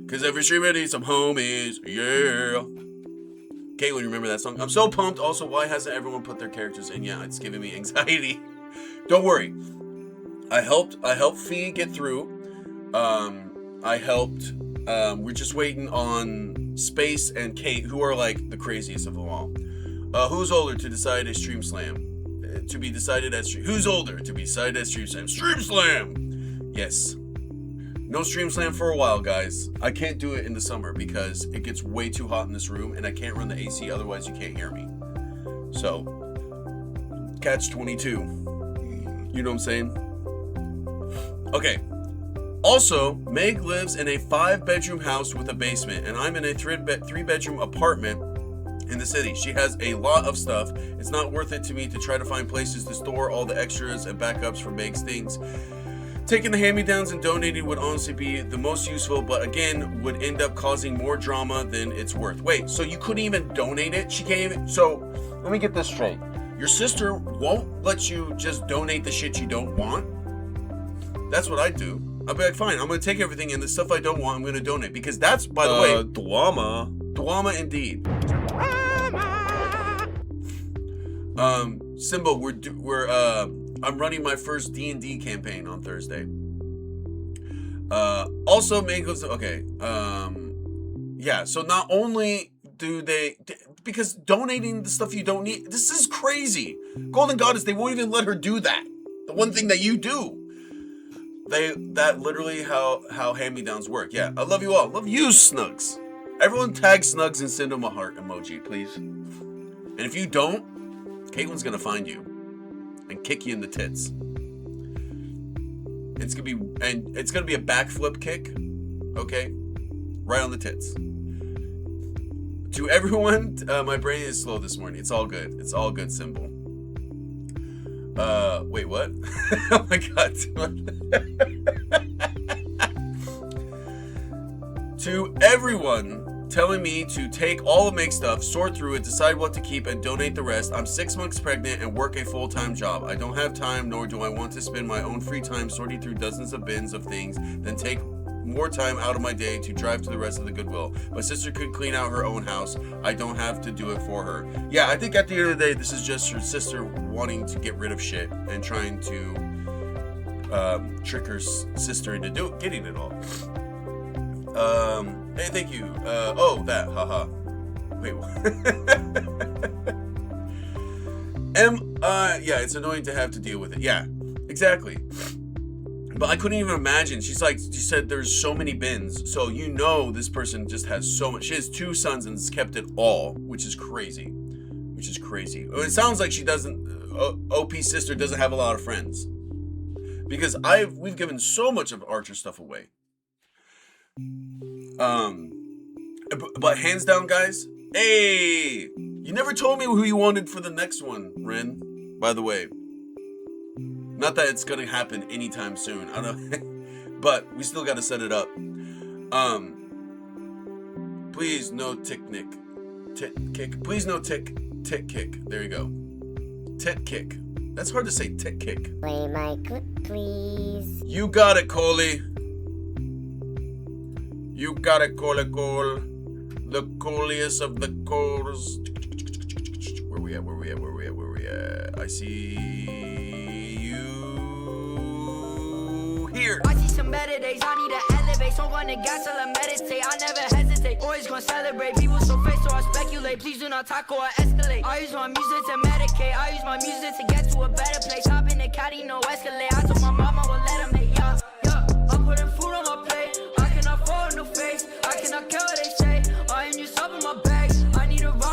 Cause every streamer needs some homies. Yeah. Caitlin, you remember that song? I'm so pumped. Also, why hasn't everyone put their characters in? Yeah, it's giving me anxiety. Don't worry. I helped Fee get through. We're just waiting on Space and Kate, who are like the craziest of them all. Who's older to decide a Stream Slam? To be decided at Stream. Who's older to be decided at Stream Slam? Stream Slam! Yes. No Stream Slam for a while, guys. I can't do it in the summer because it gets way too hot in this room and I can't run the AC, otherwise you can't hear me. So, catch 22. You know what I'm saying? Okay. Also, Meg lives in a 5-bedroom house with a basement, and I'm in a 3-bedroom apartment in the city. She has a lot of stuff. It's not worth it to me to try to find places to store all the extras and backups for Meg's things. Taking the hand-me-downs and donating would honestly be the most useful, but again, would end up causing more drama than it's worth. Wait, so you couldn't even donate it? She can't even... So, let me get this straight. Your sister won't let you just donate the shit you don't want? That's what I do. I'll be like, fine, I'm going to take everything and the stuff I don't want, I'm going to donate. Because that's, by the way... Dwama. Dwama indeed. Simba, I'm running my first D&D campaign on Thursday. Also, Mango's... Okay. Yeah, so not only do they... Because donating the stuff you don't need... This is crazy. Golden Goddess, they won't even let her do that. The one thing that you do. That literally how hand-me-downs work. Yeah, I love you all. Love you, Snugs. Everyone tag Snugs and send him a heart emoji, please. And if you don't, Caitlin's gonna find you and kick you in the tits. It's gonna be a backflip kick, okay? Right on the tits. To everyone, my brain is slow this morning. It's all good. It's all good, Symbol. Wait, what? Oh my god. To everyone telling me to take all of Meg's stuff, sort through it, decide what to keep, and donate the rest. I'm 6 months pregnant and work a full-time job. I don't have time, nor do I want to spend my own free time sorting through dozens of bins of things, then take more time out of my day to drive to the rest of the Goodwill. My sister could clean out her own house. I don't have to do it for her. Yeah, I think at the end of the day, this is just your sister wanting to get rid of shit and trying to trick her sister into getting it all. Hey, thank you. Oh, that, haha. Wait, what? Yeah, it's annoying to have to deal with it. Yeah, exactly. But I couldn't even imagine. She said there's so many bins. So you know this person just has so much. She has 2 sons and has kept it all, which is crazy. It sounds like she doesn't, OP's sister doesn't have a lot of friends. Because we've given so much of Archer stuff away. But hands down, guys. Hey! You never told me who you wanted for the next one, Ren. By the way. Not that it's gonna happen anytime soon. I don't know. But we still gotta set it up. Please no tick nick. Tit kick. Please no tick kick. There you go. Tit kick. That's hard to say, tit kick. Play my clip, please. You got it, Coley. You got it, Cole. The cooliest of the coals. Where we at? I see you here. I see some better days. I need to elevate. So on the gas, I'll meditate. I never hesitate. Always gonna celebrate. People so fake, so I speculate. Please do not talk or escalate. I use my music to medicate. I use my music to get to a better place. Hop in the caddy, no escalate. I told my mama will let him hate. Yeah. I'm putting food on my plate. I cannot fall no face. I cannot care what they say. I am just up in my bag. I need a ride.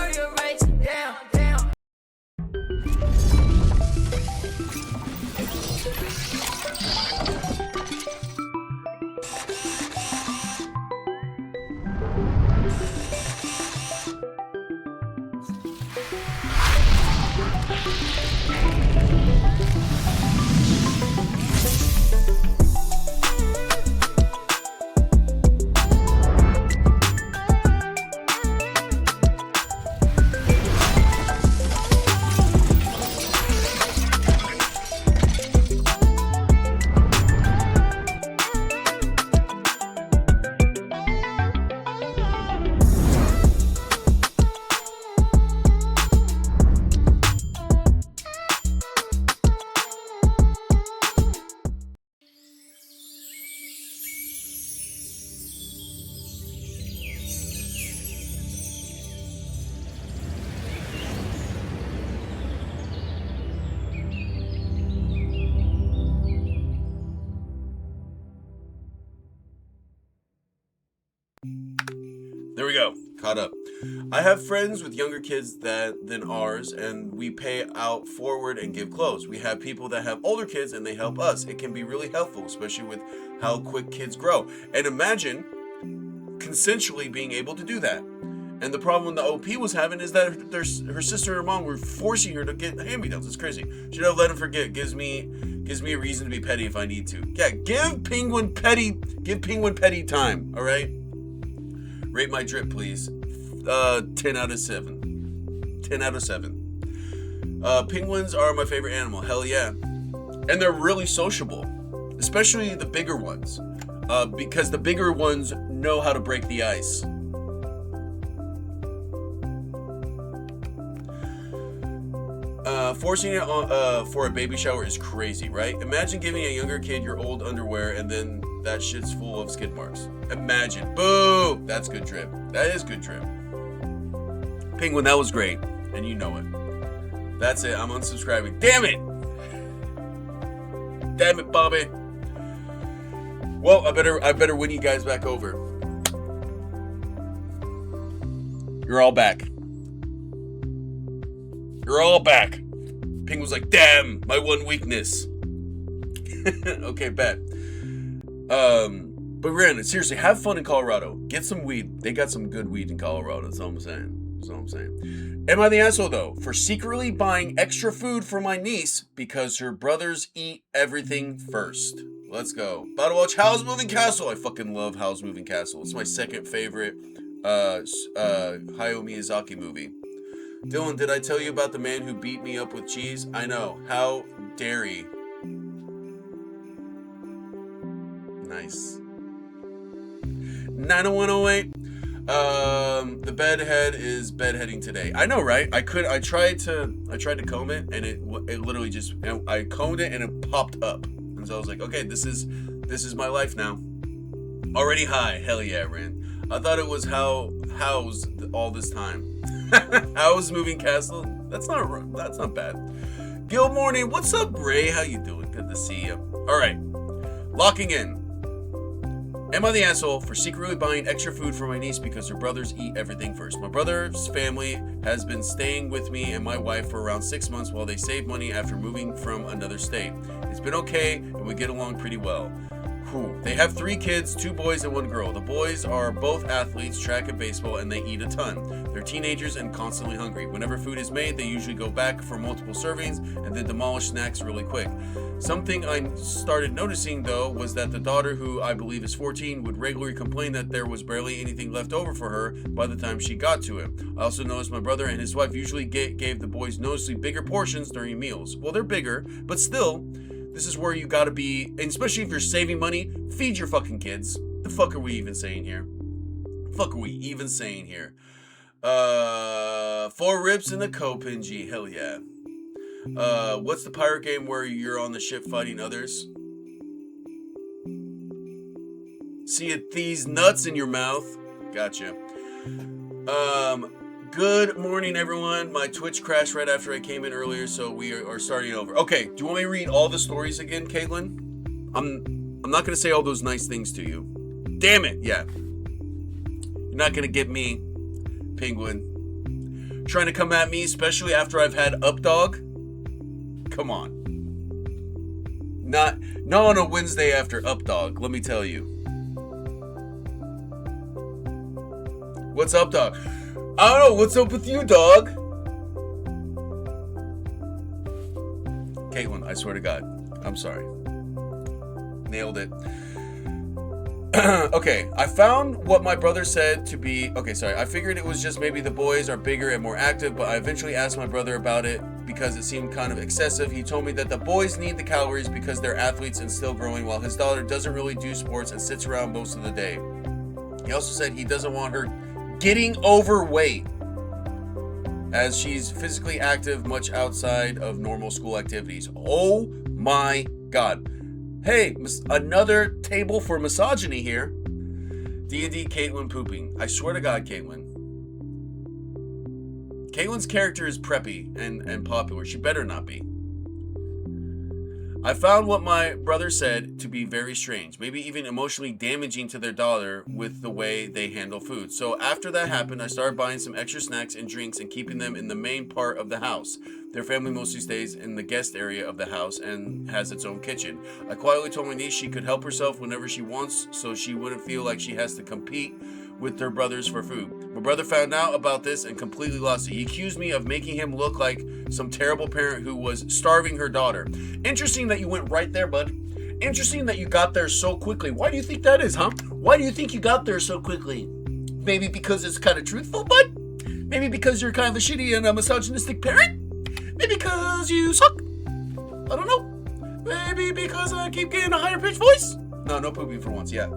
There we go. Caught up. I have friends with younger kids than ours, and we pay out forward and give clothes. We have people that have older kids, and they help us. It can be really helpful, especially with how quick kids grow. And imagine consensually being able to do that. And the problem the OP was having is that her sister and her mom were forcing her to get hand-me-downs. It's crazy. Should have let him forget. Gives me a reason to be petty if I need to. Yeah, give Penguin petty time, all right? Rate my drip, please. 10 out of 7. 10 out of 7. Penguins are my favorite animal. Hell yeah. And they're really sociable, especially the bigger ones, because the bigger ones know how to break the ice. Forcing it on, for a baby shower is crazy, right? Imagine giving a younger kid your old underwear and then that shit's full of skid marks. Imagine. Boo! That's good drip. That is good drip. Penguin, that was great. And you know it. That's it. I'm unsubscribing. Damn it! Damn it, Bobby. Well, I better win you guys back over. You're all back. You're all back. Penguin's like, damn, my one weakness. Okay, bet. But Ren, seriously, have fun in Colorado. Get some weed. They got some good weed in Colorado. That's all I'm saying. Am I the asshole, though, for secretly buying extra food for my niece because her brothers eat everything first? Let's go. About to watch Howl's Moving Castle. I fucking love Howl's Moving Castle. It's my second favorite Hayao Miyazaki movie. Dylan, did I tell you about the man who beat me up with cheese? I know. How dare he? Nice. 90108. The bedhead is bedheading today. I know, right? I tried to comb it, and it literally just, I combed it and it popped up. And so I was like, okay, this is my life now. Already high. Hell yeah, Ren. I thought it was How's all this time. How's Moving Castle? That's not bad. Good morning. What's up, Ray? How you doing? Good to see you. All right. Locking in. Am I the asshole for secretly buying extra food for my niece because her brothers eat everything first? My brother's family has been staying with me and my wife for around 6 months while they save money after moving from another state. It's been okay and we get along pretty well. They have 3 kids, 2 boys and 1 girl. The boys are both athletes, track and baseball, and they eat a ton. They're teenagers and constantly hungry. Whenever food is made, they usually go back for multiple servings and then demolish snacks really quick. Something I started noticing, though, was that the daughter, who I believe is 14, would regularly complain that there was barely anything left over for her by the time she got to it. I also noticed my brother and his wife usually gave the boys noticeably bigger portions during meals. Well, they're bigger, but still, this is where you gotta be, and especially if you're saving money, feed your fucking kids. The fuck are we even saying here? 4 rips in the Kopinji, hell yeah. What's the pirate game where you're on the ship fighting others? See it, these nuts in your mouth. Gotcha. Good morning, everyone. My Twitch crashed right after I came in earlier, so we are starting over. Okay, do you want me to read all the stories again, Caitlin? I'm not gonna say all those nice things to you. Damn it, yeah. You're not gonna get me, Penguin. Trying to come at me, especially after I've had Updog? Come on. Not on a Wednesday after Updog, let me tell you. What's up, dog? I don't know, what's up with you, dog? Caitlin, I swear to God. I'm sorry. Nailed it. Okay, I found what my brother said to be... Okay, sorry. I figured it was just maybe the boys are bigger and more active, but I eventually asked my brother about it because it seemed kind of excessive. He told me that the boys need the calories because they're athletes and still growing, while his daughter doesn't really do sports and sits around most of the day. He also said he doesn't want her getting overweight, as she's physically active much outside of normal school activities. Oh my God. Hey, another table for misogyny here. D&D Caitlin pooping. I swear to God, Caitlin. Caitlin's character is preppy and popular. She better not be. I found what my brother said to be very strange, maybe even emotionally damaging to their daughter with the way they handle food. So after that happened, I started buying some extra snacks and drinks and keeping them in the main part of the house. Their family mostly stays in the guest area of the house and has its own kitchen. I quietly told my niece she could help herself whenever she wants so she wouldn't feel like she has to compete with her brothers for food. My brother found out about this and completely lost it. He accused me of making him look like some terrible parent who was starving her daughter. Interesting that you went right there, bud. Interesting that you got there so quickly. Why do you think that is, huh? Why do you think you got there so quickly? Maybe because it's kind of truthful, bud? Maybe because you're kind of a shitty and a misogynistic parent? Maybe because you suck? I don't know. Maybe because I keep getting a higher pitched voice? No pooping for once, yeah.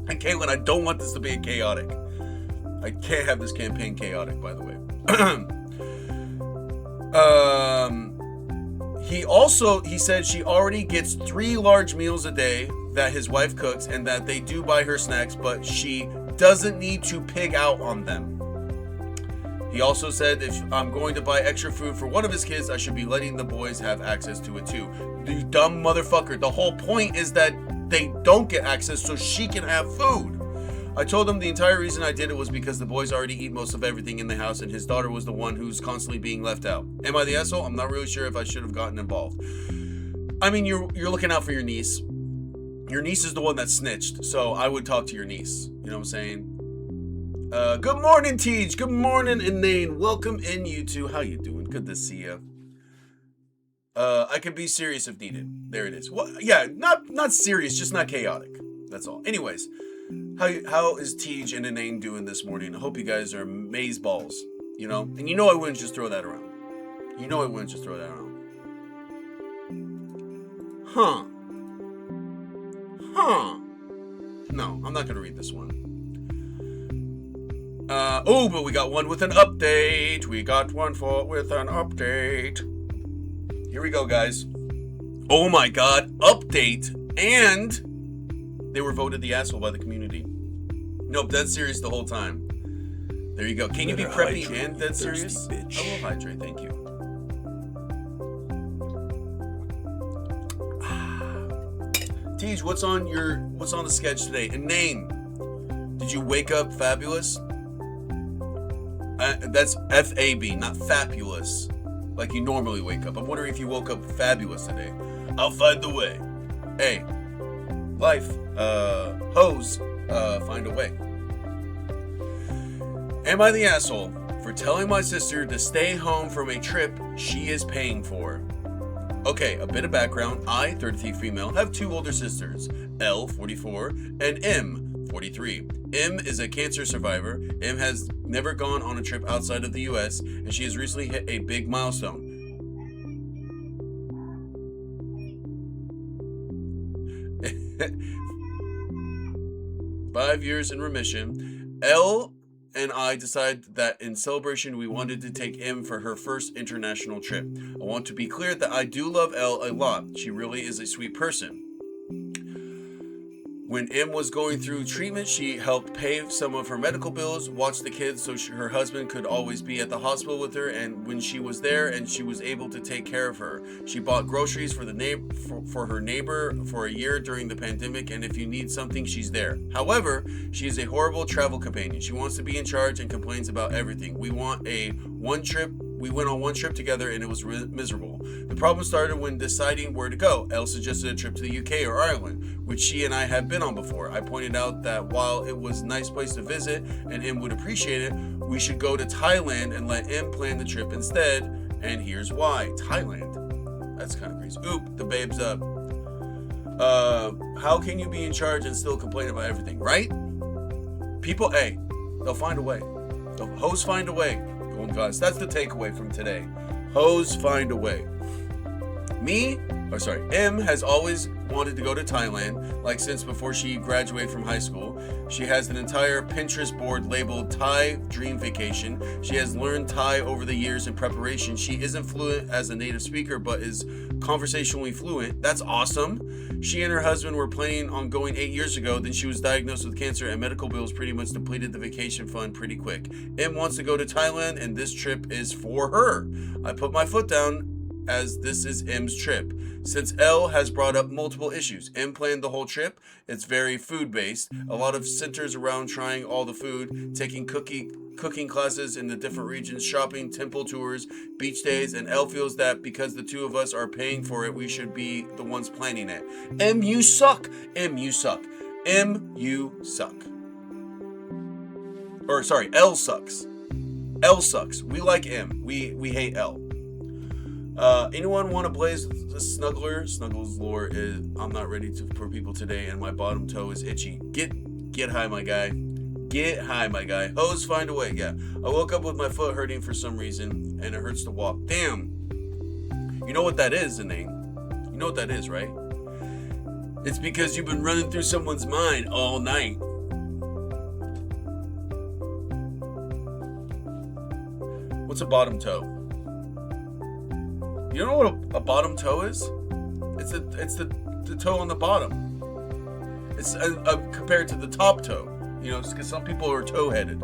And Caitlin, I don't want this to be chaotic. I can't have this campaign chaotic, by the way. He said she already gets 3 large meals a day that his wife cooks and that they do buy her snacks, but she doesn't need to pig out on them. He also said if I'm going to buy extra food for one of his kids, I should be letting the boys have access to it too. You dumb motherfucker. The whole point is that they don't get access so she can have food. I told him the entire reason I did it was because the boys already eat most of everything in the house and his daughter was the one who's constantly being left out. Am I the asshole? I'm not really sure if I should have gotten involved. I mean, you're looking out for your niece. Your niece is the one that snitched, so I would talk to your niece. You know what I'm saying? Good morning, Tej. Good morning, Inane. Welcome in, you two. How you doing? Good to see you. I can be serious if needed. There it is. Well, yeah, not serious, just not chaotic. That's all. Anyways, how is Tej and Inane doing this morning? I hope you guys are maze balls. You know, and you know I wouldn't just throw that around. You know I wouldn't just throw that around. Huh. No, I'm not gonna read this one. But we got one with an update. We got one with an update. Here we go, guys. Oh my god, update. And they were voted the asshole by the community. Nope, dead serious the whole time. There you go. Can you be preppy and dead serious? I will hydrate, thank you. Tej, what's on the sketch today? Inane, did you wake up fabulous? That's F-A-B, not fabulous, like you normally wake up. I'm wondering if you woke up fabulous today. I'll find the way. Hey, life, hose, find a way. Am I the asshole for telling my sister to stay home from a trip she is paying for? Okay, a bit of background. I, 33 female, have 2 older sisters, L, 44, and M, 43. M is a cancer survivor. M has never gone on a trip outside of the US, and she has recently hit a big milestone. 5 years in remission. L and I decided that in celebration we wanted to take M for her first international trip. I want to be clear that I do love L a lot. She really is a sweet person. When M was going through treatment, she helped pay some of her medical bills, watched the kids so her husband could always be at the hospital with her, and when she was there and she was able to take care of her. She bought groceries for her neighbor for a year during the pandemic, and if you need something, she's there. However, she is a horrible travel companion. She wants to be in charge and complains about everything. We went on one trip together and it was miserable. The problem started when deciding where to go. Elle suggested a trip to the UK or Ireland, which she and I had been on before. I pointed out that while it was a nice place to visit and M would appreciate it, we should go to Thailand and let M plan the trip instead. And here's why. Thailand. That's kind of crazy. Oop, the babe's up. How can you be in charge and still complain about everything, right? People, hey, they'll find a way. The hoes find a way. Guys, that's the takeaway from today. Hoes find a way. M has always wanted to go to Thailand, like since before she graduated from high school. She has an entire Pinterest board labeled Thai Dream Vacation. She has learned Thai over the years in preparation. She isn't fluent as a native speaker, but is conversationally fluent. That's awesome. She and her husband were planning on going 8 years ago. Then she was diagnosed with cancer and medical bills pretty much depleted the vacation fund pretty quick. M wants to go to Thailand and this trip is for her. I put my foot down as this is M's trip. Since L has brought up multiple issues. M planned the whole trip. It's very food-based. A lot of centers around trying all the food, taking cooking classes in the different regions, shopping, temple tours, beach days, and L feels that because the two of us are paying for it, we should be the ones planning it. M, you suck. M, you suck. M, you suck. Or, sorry, L sucks. L sucks. We like M. We hate L. Anyone want to blaze the Snuggler? Snuggles lore is I'm not ready for people today, and my bottom toe is itchy. Get high, my guy. Get high, my guy. Hose, find a way. Yeah. I woke up with my foot hurting for some reason, and it hurts to walk. Damn. You know what that is, Anaine? You know what that is, right? It's because you've been running through someone's mind all night. What's a bottom toe? You know what a bottom toe is? It's the toe on the bottom. It's compared to the top toe. You know, because some people are toe-headed.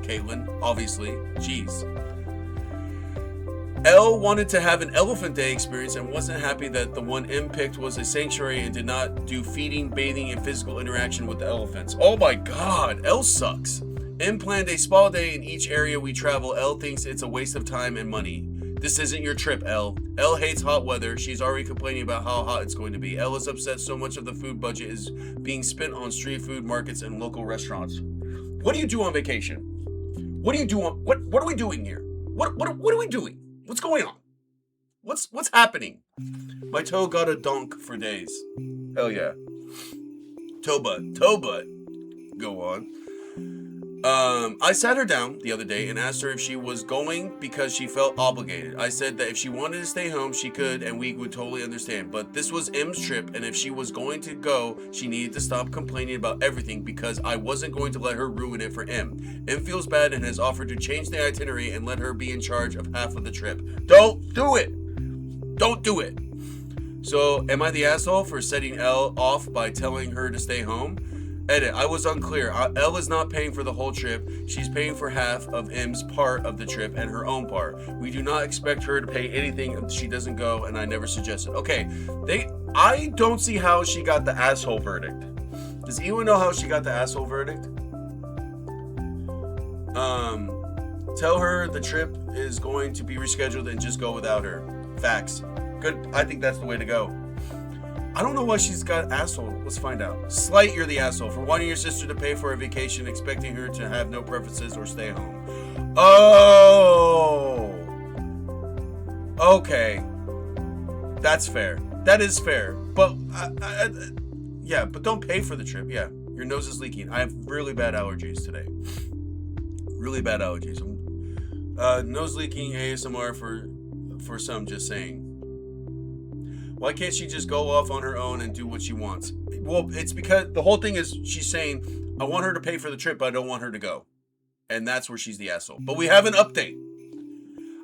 Caitlin, obviously. Jeez. L wanted to have an elephant day experience and wasn't happy that the one M picked was a sanctuary and did not do feeding, bathing, and physical interaction with the elephants. Oh my god, L sucks. M planned a spa day in each area we travel. L thinks it's a waste of time and money. This isn't your trip, L. L hates hot weather. She's already complaining about how hot it's going to be. L is upset so much of the food budget is being spent on street food markets and local restaurants. What do you do on vacation? What do you do on what are we doing here? What are we doing? What's going on? What's happening? My toe got a donk for days. Hell yeah. Toe butt. Go on. I sat her down the other day and asked her if she was going because she felt obligated. I said that if she wanted to stay home, she could, and we would totally understand. But this was M's trip, and if she was going to go, she needed to stop complaining about everything because I wasn't going to let her ruin it for M. M feels bad and has offered to change the itinerary and let her be in charge of half of the trip. Don't do it! Don't do it! So, am I the asshole for setting L off by telling her to stay home? Edit, I was unclear. L is not paying for the whole trip. She's paying for half of M's part of the trip and her own part. We do not expect her to pay anything if she doesn't go, and I never suggested. Okay, I don't see how she got the asshole verdict. Does anyone know how she got the asshole verdict? Tell her the trip is going to be rescheduled and just go without her. Facts. Good. I think that's the way to go. I don't know why she's got asshole. Let's find out. Slight, you're the asshole for wanting your sister to pay for a vacation, expecting her to have no preferences or stay home. Oh. Okay. That's fair. That is fair. But, yeah, but don't pay for the trip. Yeah, your nose is leaking. I have really bad allergies today. Really bad allergies. Nose leaking ASMR for some, just saying. Why can't she just go off on her own and do what she wants? Well, it's because the whole thing is she's saying, I want her to pay for the trip, but I don't want her to go. And that's where she's the asshole. But we have an update.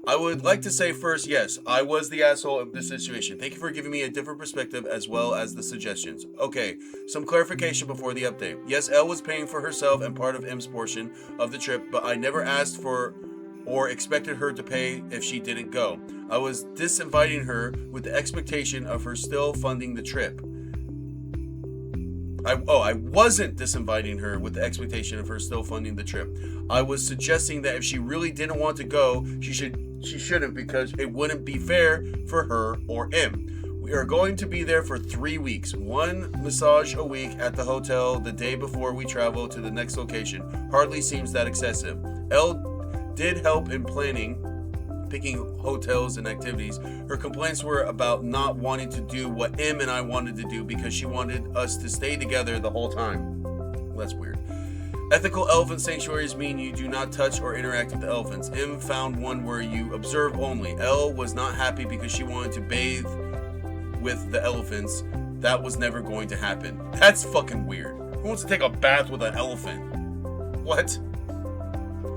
I would like to say first, yes, I was the asshole of this situation. Thank you for giving me a different perspective as well as the suggestions. Okay, some clarification before the update. Yes, Elle was paying for herself and part of M's portion of the trip, but I never asked for or expected her to pay if she didn't go. I was disinviting her with the expectation of her still funding the trip. I wasn't disinviting her with the expectation of her still funding the trip. I was suggesting that if she really didn't want to go, she shouldn't because it wouldn't be fair for her or M. We are going to be there for 3 weeks. 1 massage a week at the hotel the day before we travel to the next location. Hardly seems that excessive. Elle did help in picking hotels and activities. Her complaints were about not wanting to do what M and I wanted to do because she wanted us to stay together the whole time. Well, that's weird. Ethical elephant sanctuaries mean you do not touch or interact with the elephants. M found one where you observe only. Elle was not happy because she wanted to bathe with the elephants. That was never going to happen. That's fucking weird. Who wants to take a bath with an elephant? What?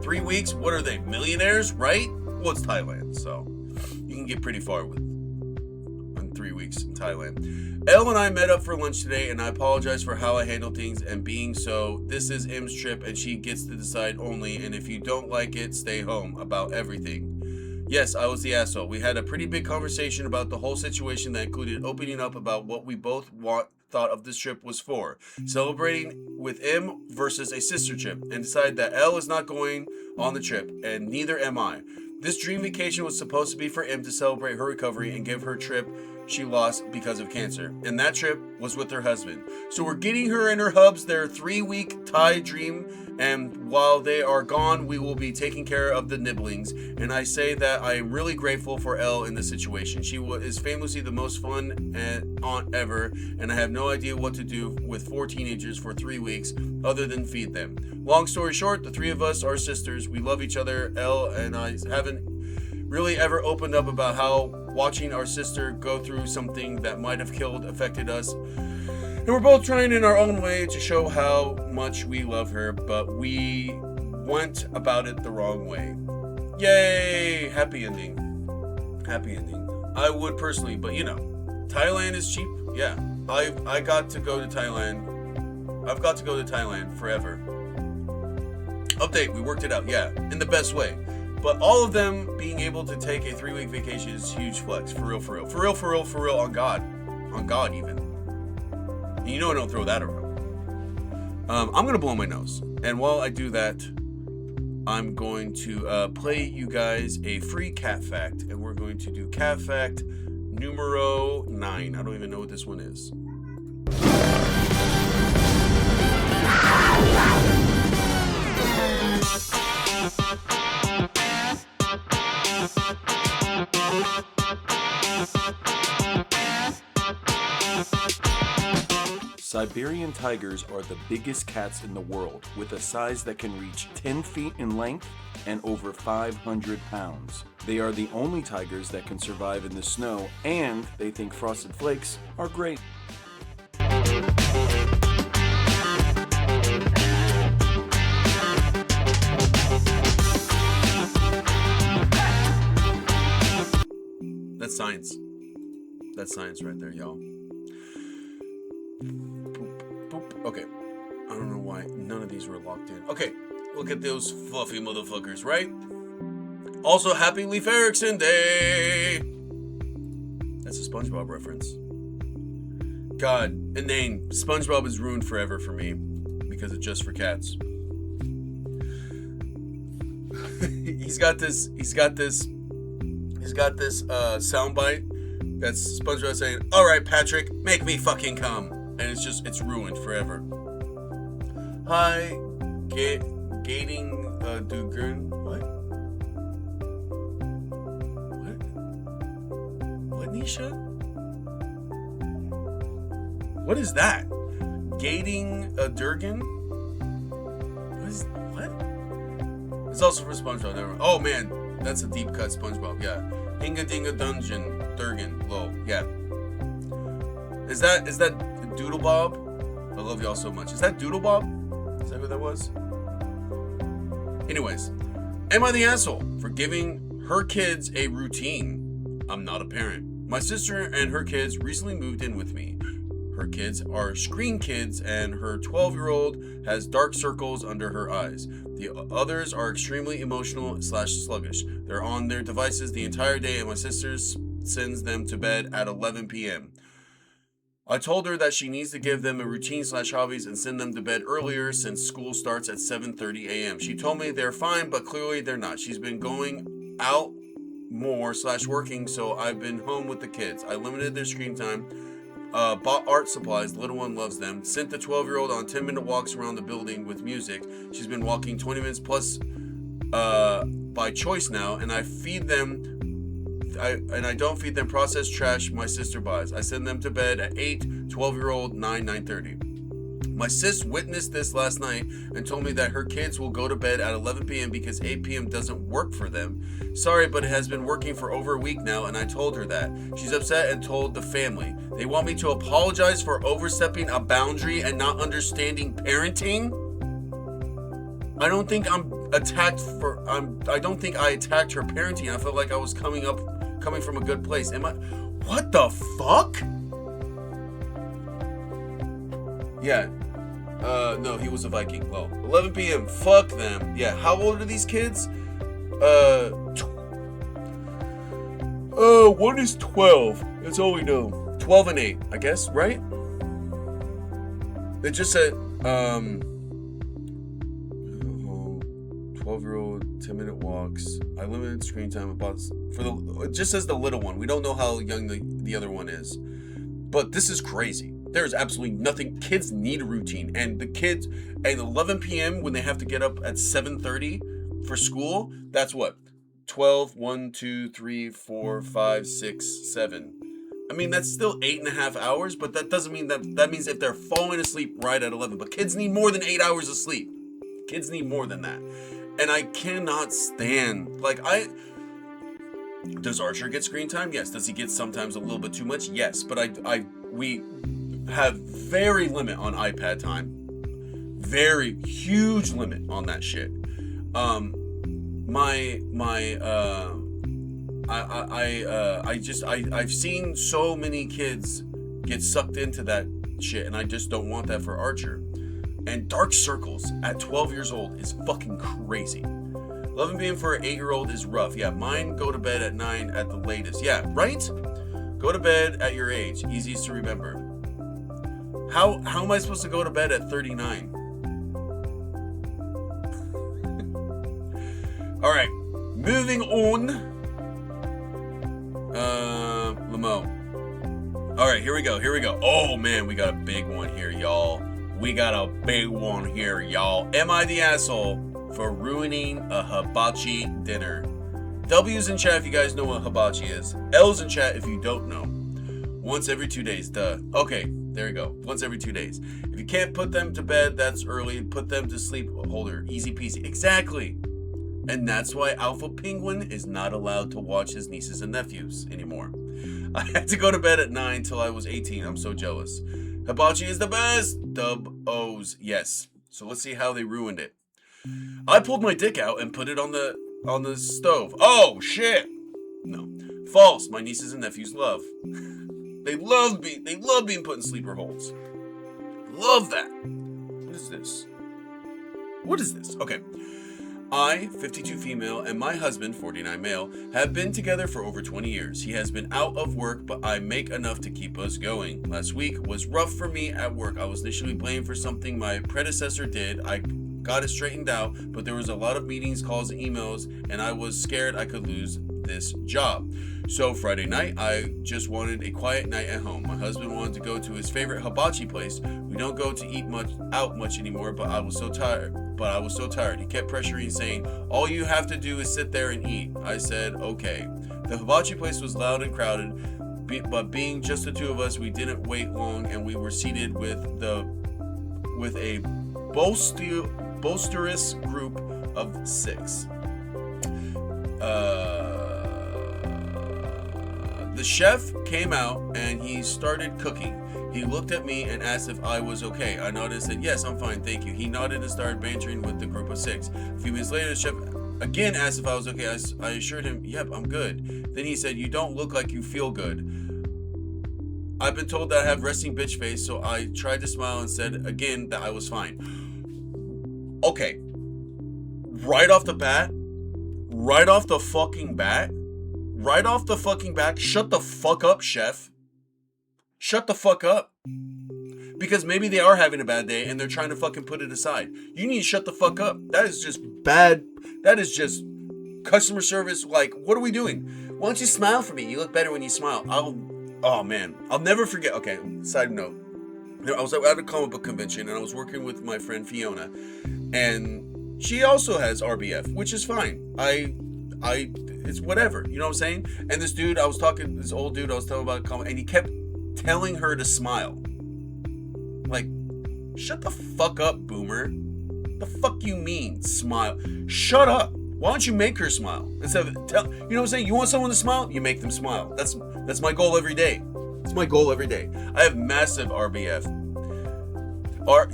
3 weeks? What are they, millionaires, right? Well, it's Thailand, so you can get pretty far with in 3 weeks in Thailand. Elle and I met up for lunch today, and I apologize for how I handle things and being so. This is M's trip, and she gets to decide only, and if you don't like it, stay home about everything. Yes, I was the asshole. We had a pretty big conversation about the whole situation that included opening up about what we both thought of this trip was for. Celebrating with M versus a sister trip, and decided that L is not going on the trip, and neither am I. This dream vacation was supposed to be for M to celebrate her recovery and give her trip she lost because of cancer. And that trip was with her husband. So we're getting her and her hubs their 3-week Thai dream, and while they are gone, we will be taking care of the nibblings. And I say that I am really grateful for Elle in this situation. She is famously the most fun aunt ever, and I have no idea what to do with 4 teenagers for 3 weeks other than feed them. Long story short, the 3 of us are sisters. We love each other. Elle and I haven't really ever opened up about how watching our sister go through something that might have affected us. And we're both trying in our own way to show how much we love her, but we went about it the wrong way. Yay! Happy ending. Happy ending. I would personally, but Thailand is cheap. Yeah. I got to go to Thailand. I've got to go to Thailand forever. Update, we worked it out. Yeah, in the best way. But all of them being able to take a 3-week vacation is huge flex. For real, for real. For real, for real, for real. On God. On God, even. And I don't throw that around. I'm going to blow my nose. And while I do that, I'm going to play you guys a free cat fact. And we're going to do cat fact numero 9. I don't even know what this one is. Siberian tigers are the biggest cats in the world, with a size that can reach 10 feet in length and over 500 pounds. They are the only tigers that can survive in the snow, and they think Frosted Flakes are great. That's science. That's science right there, y'all. Okay, I don't know why none of these were locked in. Okay, look at those fluffy motherfuckers, right? Also, Happy Leif Erikson Day! That's a SpongeBob reference. God, inane. SpongeBob is ruined forever for me because of Just for Cats. He's got this soundbite that's SpongeBob saying, "All right, Patrick, make me fucking come." And it's ruined forever. Hi, gating Dugern. What, Nisha? What is that? Gating Durgan? What? It's also for SpongeBob. Never. Oh man, that's a deep cut SpongeBob. Yeah. Inga Dinga Dungeon Durgan. Lol. Yeah. Is that Doodle Bob? I love y'all so much. Is that Doodle Bob? Is that who that was? Anyways, am I the asshole for giving her kids a routine? I'm not a parent. My sister and her kids recently moved in with me. Her kids are screen kids, and her 12-year-old has dark circles under her eyes. The others are extremely emotional / sluggish. They're on their devices the entire day, and my sister sends them to bed at 11 p.m. I told her that she needs to give them a routine / hobbies and send them to bed earlier since school starts at 7:30 a.m. She told me they're fine, but clearly they're not. She's been going out more / working, so I've been home with the kids. I limited their screen time, bought art supplies, the little one loves them, sent the 12-year-old on 10-minute walks around the building with music. She's been walking 20 minutes plus by choice now, and I don't feed them processed trash my sister buys. I send them to bed at 8, 12-year-old 9:30. My sis witnessed this last night and told me that her kids will go to bed at 11 p.m. because 8 p.m. doesn't work for them. Sorry, but it has been working for over a week now, and I told her that. She's upset and told the family. They want me to apologize for overstepping a boundary and not understanding parenting? I don't think I attacked her parenting. I felt like I was coming from a good place. What the fuck? Yeah. No, he was a Viking. Well, 11 p.m. Fuck them. Yeah. How old are these kids? One is 12. That's all we know. 12 and 8, I guess, right? It just said, 12-year-old, 10-minute walks. I limited screen time about it just says the little one. We don't know how young the other one is. But this is crazy. There's absolutely nothing. Kids need a routine. And the kids at 11 p.m. when they have to get up at 7:30 for school, that's what? 12, 1, 2, 3, 4, 5, 6, 7. I mean, that's still 8.5 hours, but that doesn't mean that means if they're falling asleep right at 11. But kids need more than 8 hours of sleep. Kids need more than that. And I cannot stand, does Archer get screen time? Yes. Does he get sometimes a little bit too much? Yes. But we have very limit on iPad time. Very huge limit on that shit. I've seen so many kids get sucked into that shit, and I just don't want that for Archer. And Dark Circles at 12 years old is fucking crazy. 11 p.m. for an 8-year-old is rough. Yeah, mine go to bed at 9 at the latest. Yeah, right? Go to bed at your age. Easiest to remember. How am I supposed to go to bed at 39? All right, moving on. Lamo. All right, here we go. Oh man, we got a big one here, y'all. Am I the asshole for ruining a hibachi dinner? W's in chat if you guys know what hibachi is. L's in chat if you don't know. Once every 2 days, duh. Okay, there you go. Once every 2 days. If you can't put them to bed, that's early. Put them to sleep holder. Easy peasy. Exactly. And that's why Alpha Penguin is not allowed to watch his nieces and nephews anymore. I had to go to bed at 9 till I was 18. I'm so jealous. Hibachi is the best. Dub O's. Yes. So let's see how they ruined it. I pulled my dick out and put it on the stove. Oh shit. No. False. My nieces and nephews love. They love being put in sleeper holes. Love that. What is this? Okay. I, 52 female, and my husband, 49 male, have been together for over 20 years. He has been out of work, but I make enough to keep us going. Last week was rough for me at work. I was initially blamed for something my predecessor did. I got it straightened out, but there was a lot of meetings, calls, and emails, and I was scared I could lose this job. So Friday night, I just wanted a quiet night at home. My husband wanted to go to his favorite hibachi place. We don't go to eat much anymore, but I was so tired. He kept pressuring, saying, all you have to do is sit there and eat. I said, okay. The hibachi place was loud and crowded, but being just the two of us, we didn't wait long, and we were seated with a boisterous group of 6. The chef came out and he started cooking. He looked at me and asked if I was okay. I nodded and said, yes, I'm fine, thank you. He nodded and started bantering with the group of 6. A few minutes later, the chef again asked if I was okay. I assured him, yep, I'm good. Then he said, you don't look like you feel good. I've been told that I have resting bitch face, so I tried to smile and said again that I was fine. Okay. Right off the fucking bat, shut the fuck up, chef. Shut the fuck up. Because maybe they are having a bad day and they're trying to fucking put it aside. You need to shut the fuck up. That is just bad. That is just customer service. Like, what are we doing? Why don't you smile for me? You look better when you smile. Oh man, I'll never forget. Okay, side note. I was at a comic book convention and I was working with my friend Fiona. And she also has RBF, which is fine. It's whatever, you know what I'm saying? And this old dude I was talking about, and he kept telling her to smile. Like, shut the fuck up, boomer. The fuck you mean, smile? Shut up. Why don't you make her smile? Instead of you know what I'm saying? You want someone to smile? You make them smile. That's my goal every day. It's my goal every day. I have massive RBF.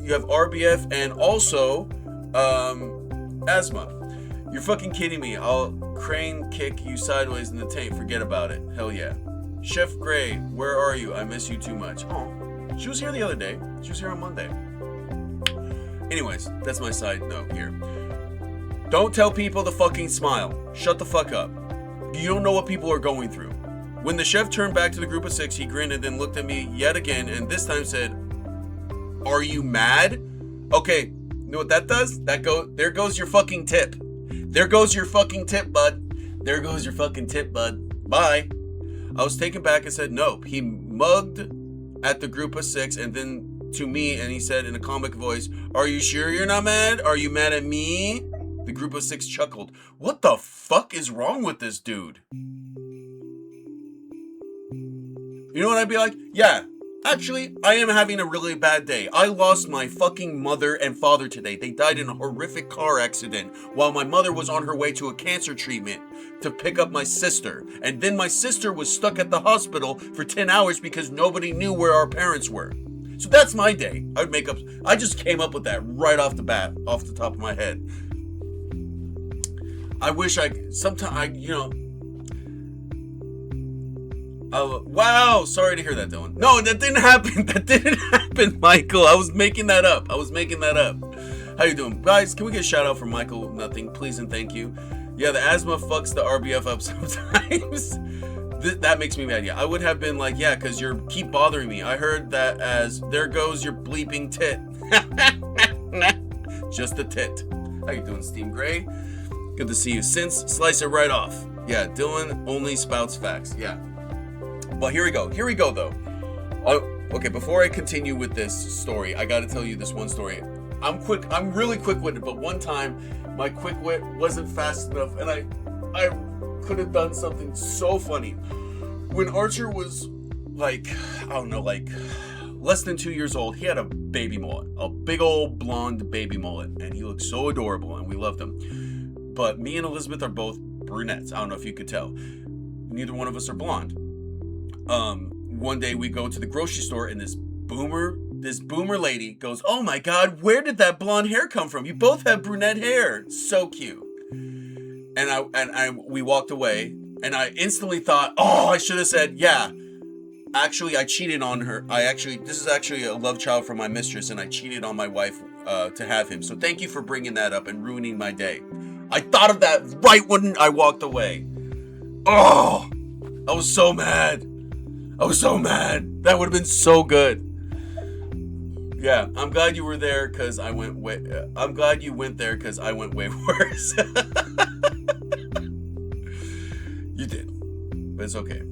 You have RBF and also asthma. You're fucking kidding me. I'll crane kick you sideways in the tank. Forget about it. Hell yeah. Chef Gray, where are you? I miss you too much. Oh, she was here the other day. She was here on Monday. Anyways, that's my side note here. Don't tell people to fucking smile. Shut the fuck up. You don't know what people are going through. When the chef turned back to the group of 6, he grinned and then looked at me yet again and this time said, "Are you mad?" Okay, you know what that does? There goes your fucking tip. There goes your fucking tip, bud. There goes your fucking tip, bud. Bye. I was taken back and said, "Nope." He mugged at the group of 6 and then to me and he said in a comic voice, "Are you sure you're not mad? Are you mad at me?" The group of 6 chuckled. What the fuck is wrong with this dude? You know what I'd be like? Yeah, actually, I am having a really bad day. I lost my fucking mother and father today. They died in a horrific car accident while my mother was on her way to a cancer treatment to pick up my sister. And then my sister was stuck at the hospital for 10 hours because nobody knew where our parents were. So that's my day. I just came up with that right off the bat, off the top of my head. I wish wow, sorry to hear that, Dylan. No, that didn't happen. That didn't happen, Michael. I was making that up. How you doing? Guys, can we get a shout out from Michael? Nothing, please and thank you. Yeah, the asthma fucks the RBF up sometimes. That makes me mad. Yeah, I would have been like, yeah, because you keep bothering me. I heard that as, "There goes your bleeping tit." Just a tit. How you doing, Steam Gray? Good to see you. Since slice it right off. Yeah, Dylan only spouts facts. Yeah. Well, here we go though. Okay, before I continue with this story, I gotta tell you this one story. I'm really quick-witted, but one time my quick wit wasn't fast enough and I could have done something so funny. When Archer was like less than 2 years old, he had a baby mullet, a big old blonde baby mullet, and he looked so adorable and we loved him. But me and Elizabeth are both brunettes. I don't know if you could tell. Neither one of us are blonde. One day we go to the grocery store and this boomer lady goes, "Oh my God, where did that blonde hair come from? You both have brunette hair. So cute." And we walked away and I instantly thought, oh, I should have said, yeah, actually I cheated on her. This is actually a love child from my mistress and I cheated on my wife to have him. So thank you for bringing that up and ruining my day. I thought of that right when I walked away. Oh, I was so mad. That would have been so good. Yeah, I'm glad you were there because I went way. I'm glad you went there because I went way worse. You did, but it's okay.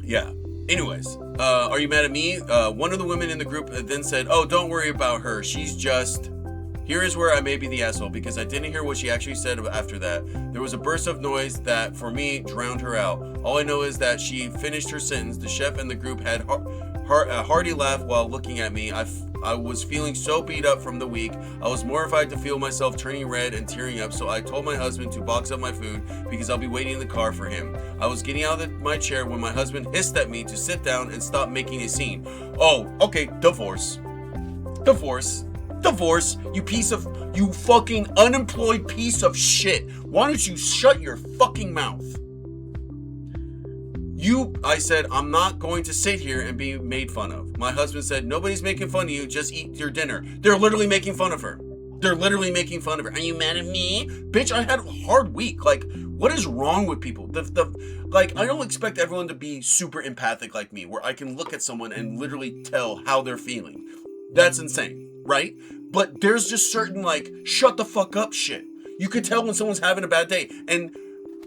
Yeah. Anyways, are you mad at me? One of the women in the group then said, "Oh, don't worry about her. She's just." Here is where I may be the asshole because I didn't hear what she actually said after that. There was a burst of noise that, for me, drowned her out. All I know is that she finished her sentence. The chef and the group had a hearty laugh while looking at me. I was feeling so beat up from the week. I was mortified to feel myself turning red and tearing up, so I told my husband to box up my food because I'll be waiting in the car for him. I was getting out of my chair when my husband hissed at me to sit down and stop making a scene. Oh, okay, divorce, you fucking unemployed piece of shit. Why don't you shut your fucking mouth? I said, I'm not going to sit here and be made fun of. My husband said, nobody's making fun of you, just eat your dinner. They're literally making fun of her. Are you mad at me? Bitch, I had a hard week. Like, what is wrong with people? I don't expect everyone to be super empathic like me, where I can look at someone and literally tell how they're feeling. That's insane, right? But there's just certain, shut the fuck up shit. You could tell when someone's having a bad day. And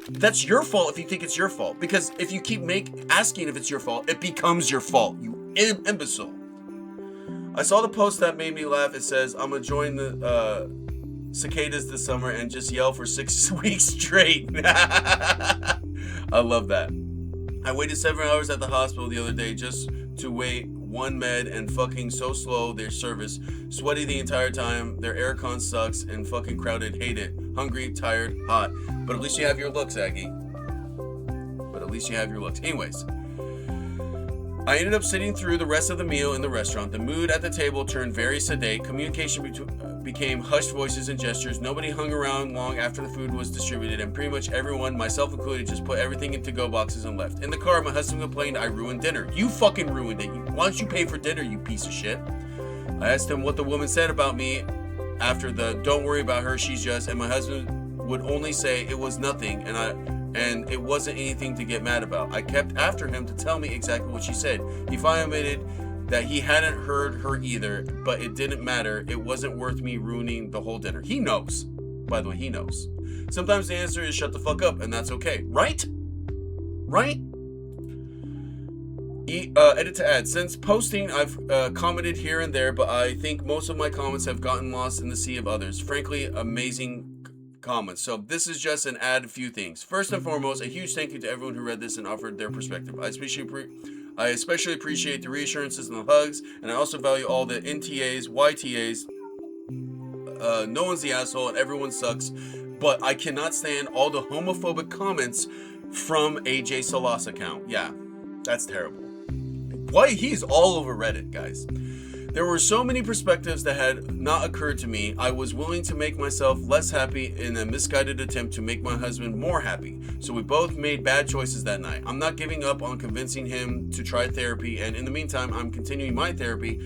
that's your fault if you think it's your fault. Because if you keep asking if it's your fault, it becomes your fault, you imbecile. I saw the post that made me laugh. It says, I'm gonna join the cicadas this summer and just yell for 6 weeks straight. I love that. I waited 7 hours at the hospital the other day just to wait one med and fucking so slow their service. Sweaty the entire time. Their aircon sucks and fucking crowded. Hate it. Hungry, tired, hot. But at least you have your looks, Aggie. Anyways, I ended up sitting through the rest of the meal in the restaurant. The mood at the table turned very sedate. Communication became hushed voices and gestures. Nobody hung around long after the food was distributed, and pretty much everyone, myself included, just put everything in to-go boxes and left. In the car, my husband complained I ruined dinner. You fucking ruined it. Why don't you pay for dinner, you piece of shit? I asked him what the woman said about me after the don't worry about her, she's just, and my husband would only say it was nothing, and and it wasn't anything to get mad about. I kept after him to tell me exactly what she said. He finally admitted that he hadn't heard her either, but it didn't matter. It wasn't worth me ruining the whole dinner. He knows. By the way, he knows. Sometimes the answer is shut the fuck up, and that's okay. Right? Right? Edit to add. Since posting, I've commented here and there, but I think most of my comments have gotten lost in the sea of others. Frankly, amazing comments. So this is just an add a few things. First and foremost, a huge thank you to everyone who read this and offered their perspective. I especially appreciate the reassurances and the hugs, and I also value all the NTAs, YTAs. No one's the asshole and everyone sucks, but I cannot stand all the homophobic comments from AJ Salas account. Yeah, that's terrible. Why he's all over Reddit, guys. There were so many perspectives that had not occurred to me. I was willing to make myself less happy in a misguided attempt to make my husband more happy. So we both made bad choices that night. I'm not giving up on convincing him to try therapy, and in the meantime, I'm continuing my therapy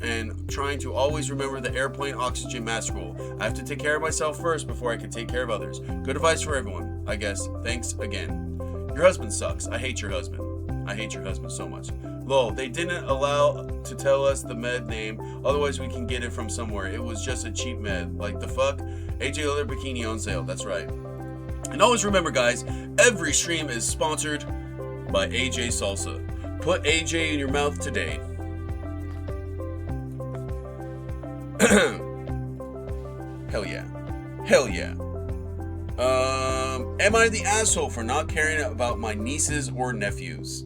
and trying to always remember the airplane oxygen mask rule. I have to take care of myself first before I can take care of others. Good advice for everyone, I guess. Thanks again. Your husband sucks. I hate your husband. I hate your husband so much. Lol, they didn't allow to tell us the med name, otherwise we can get it from somewhere. It was just a cheap med. Like the fuck? AJ Leather Bikini on sale, that's right. And always remember, guys, every stream is sponsored by AJ Salsa. Put AJ in your mouth today. Hell yeah. Hell yeah. Am I the asshole for not caring about my nieces or nephews?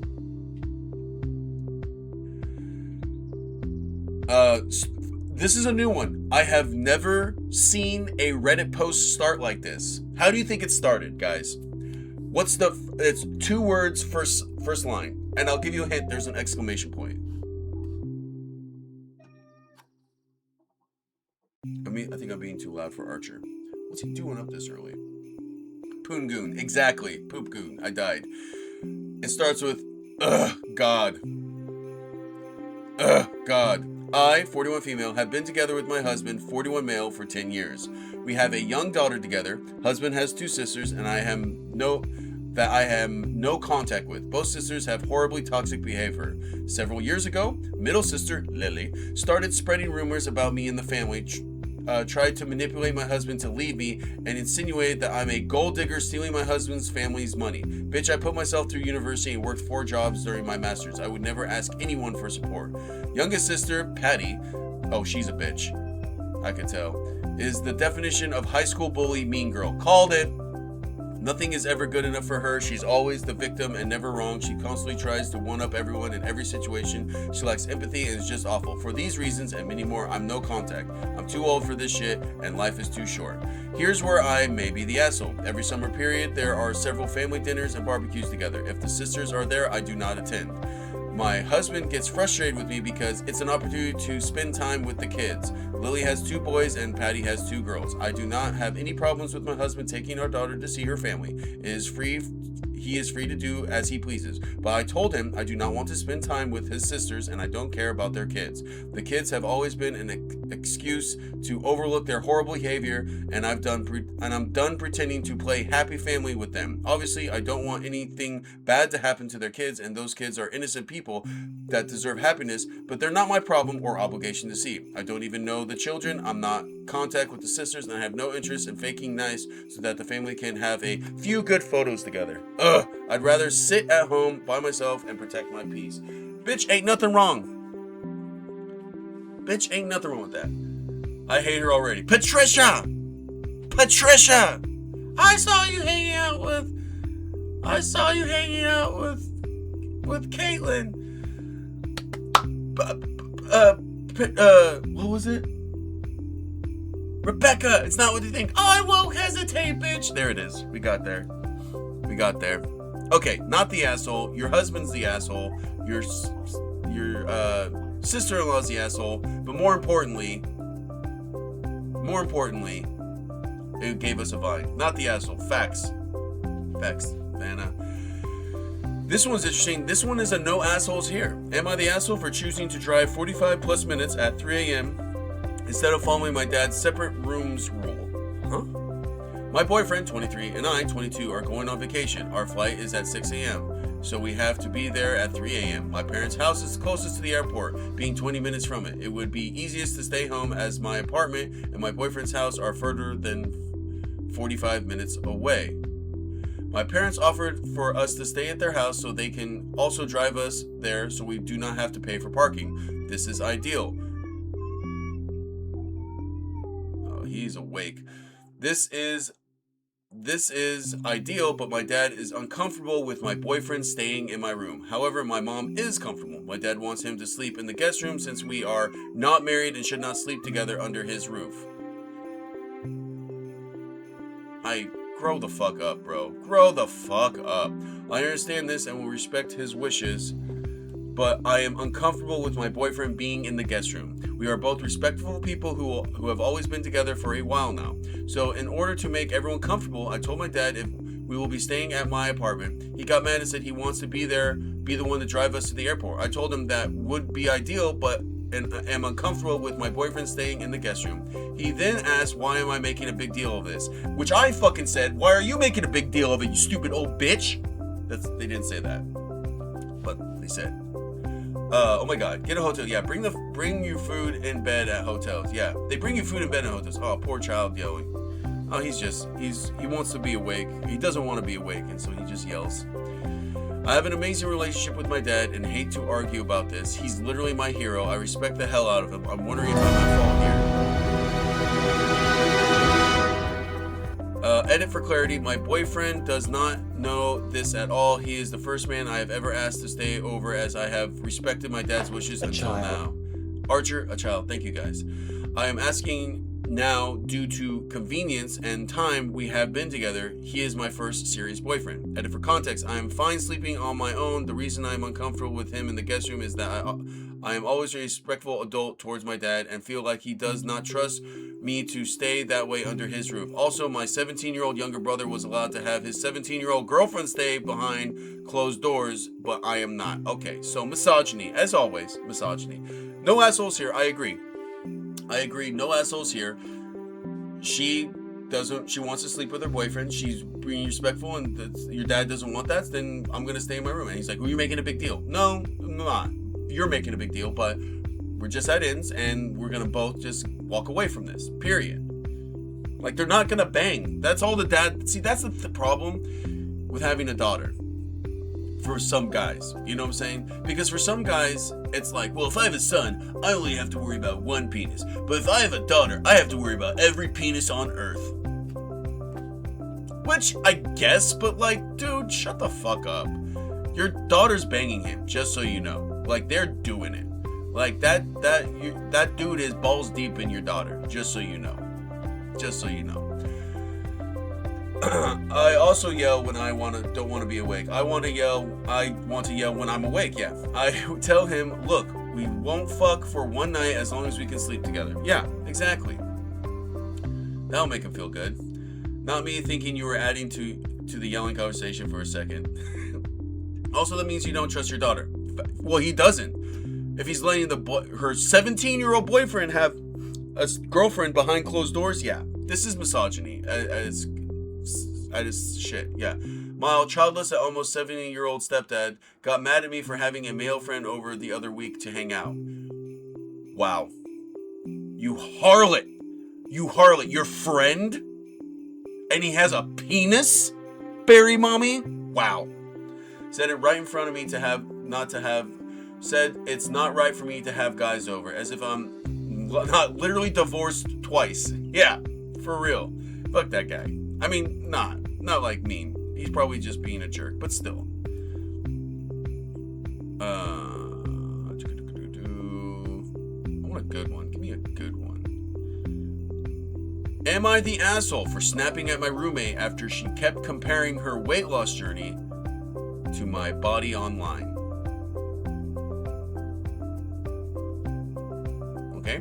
This is a new one. I have never seen a Reddit post start like this. How do you think it started, guys? It's 2 words, first line. And I'll give you a hint, there's an exclamation point. I think I'm being too loud for Archer. What's he doing up this early? Poongoon, exactly. Poopgoon, I died. It starts with, ugh, God. Ugh, God. I, 41 female, have been together with my husband, 41 male, for 10 years. We have a young daughter together. Husband has 2 sisters, and I have no contact with. Both sisters have horribly toxic behavior. Several years ago, middle sister, Lily, started spreading rumors about me in the family, tried to manipulate my husband to leave me, and insinuated that I'm a gold digger stealing my husband's family's money. Bitch, I put myself through university and worked 4 jobs during my master's. I would never ask anyone for support. Youngest sister, Patty, oh, she's a bitch, I could tell, is the definition of high school bully mean girl. Called it. Nothing is ever good enough for her. She's always the victim and never wrong. She constantly tries to one-up everyone in every situation. She lacks empathy and is just awful. For these reasons and many more, I'm no contact. I'm too old for this shit and life is too short. Here's where I may be the asshole. Every summer period, there are several family dinners and barbecues together. If the sisters are there, I do not attend. My husband gets frustrated with me because it's an opportunity to spend time with the kids. Lily has 2 boys and Patty has 2 girls. I do not have any problems with my husband taking our daughter to see her family. He is free to do as he pleases. But I told him I do not want to spend time with his sisters and I don't care about their kids. The kids have always been an excuse to overlook their horrible behavior, and I'm done pretending to play happy family with them. Obviously, I don't want anything bad to happen to their kids, and those kids are innocent people that deserve happiness, but they're not my problem or obligation to see. I don't even know the children. I'm not in contact with the sisters, and I have no interest in faking nice so that the family can have a few good photos together. Ugh, I'd rather sit at home by myself and protect my peace. Bitch, ain't nothing wrong. Bitch, ain't nothing wrong with that. I hate her already. Patricia! I saw you hanging out with Caitlyn. What was it? Rebecca, it's not what you think. Oh, I won't hesitate, bitch. There it is. We got there. Okay, not the asshole. Your husband's the asshole. Your sister-in-law's the asshole. But more importantly, it gave us a vine. Not the asshole. Facts, Vanna. This one's interesting. This one is a no assholes here. Am I the asshole for choosing to drive 45 plus minutes at 3 a.m. instead of following my dad's separate rooms rule? Huh? My boyfriend, 23, and I, 22, are going on vacation. Our flight is at 6 a.m., so we have to be there at 3 a.m. My parents' house is closest to the airport, being 20 minutes from it. It would be easiest to stay home as my apartment and my boyfriend's house are further than 45 minutes away. My parents offered for us to stay at their house so they can also drive us there so we do not have to pay for parking. This is ideal. Oh, he's awake. This is ideal, but my dad is uncomfortable with my boyfriend staying in my room. However, my mom is comfortable. My dad wants him to sleep in the guest room since we are not married and should not sleep together under his roof. Grow the fuck up, bro. Grow the fuck up. I understand this and will respect his wishes, but I am uncomfortable with my boyfriend being in the guest room. We are both respectful people who have always been together for a while now. So in order to make everyone comfortable, I told my dad if we will be staying at my apartment. He got mad and said he wants to be there, be the one to drive us to the airport. I told him that would be ideal, but am uncomfortable with my boyfriend staying in the guest room. He then asked, why am I making a big deal of this? Which I fucking said, why are you making a big deal of it, you stupid old bitch? They didn't say that, but they said, oh my god, get a hotel. Yeah, bring your food in bed at hotels. Yeah, they bring you food in bed at hotels. Oh, poor child yelling. Oh, he wants to be awake. He doesn't want to be awake, and so he just yells. I have an amazing relationship with my dad and hate to argue about this. He's literally my hero. I respect the hell out of him. I'm wondering if I'm at fault here. Edit for clarity. My boyfriend does not know this at all. He is the first man I have ever asked to stay over as I have respected my dad's wishes until now. Archer, a child. Thank you guys. I am asking now due to convenience and time we have been together. He is my first serious boyfriend. Edit for context. I am fine sleeping on my own. The reason I am uncomfortable with him in the guest room is that I am always a respectful adult towards my dad and feel like he does not trust me to stay that way under his roof. Also, my 17-year-old younger brother was allowed to have his 17-year-old girlfriend stay behind closed doors, but I am not. Okay, so misogyny, as always, misogyny. No assholes here, I agree. No assholes here. She wants to sleep with her boyfriend. She's being respectful, and your dad doesn't want that, then I'm going to stay in my room. And he's like, well, you're making a big deal. No, I'm not. You're making a big deal, but we're just at ends, and we're going to both just walk away from this, period. Like, they're not going to bang. That's all the dad... See, that's the problem with having a daughter. For some guys, you know what I'm saying? Because for some guys, it's like, well, if I have a son, I only have to worry about one penis. But if I have a daughter, I have to worry about every penis on earth. Which, I guess, but like, dude, shut the fuck up. Your daughter's banging him, just so you know. Like, they're doing it. Like, that dude is balls deep in your daughter, just so you know. Just so you know. I also yell when I don't want to be awake. I want to yell when I'm awake, yeah. I tell him, look, we won't fuck for one night as long as we can sleep together. Yeah, exactly. That'll make him feel good. Not me thinking you were adding to the yelling conversation for a second. Also, that means you don't trust your daughter. Well, he doesn't. If he's letting her 17-year-old boyfriend have a girlfriend behind closed doors, yeah. This is misogyny. At his shit, yeah. My childless at almost 70-year-old stepdad got mad at me for having a male friend over the other week to hang out. Wow. You harlot. Your friend? And he has a penis? Barry mommy? Wow. Said it right in front of me said it's not right for me to have guys over, as if I'm not literally divorced twice. Yeah, for real. Fuck that guy. I mean, not like mean. He's probably just being a jerk, but still. I want a good one. Give me a good one. Am I the asshole for snapping at my roommate after she kept comparing her weight loss journey to my body online? Okay.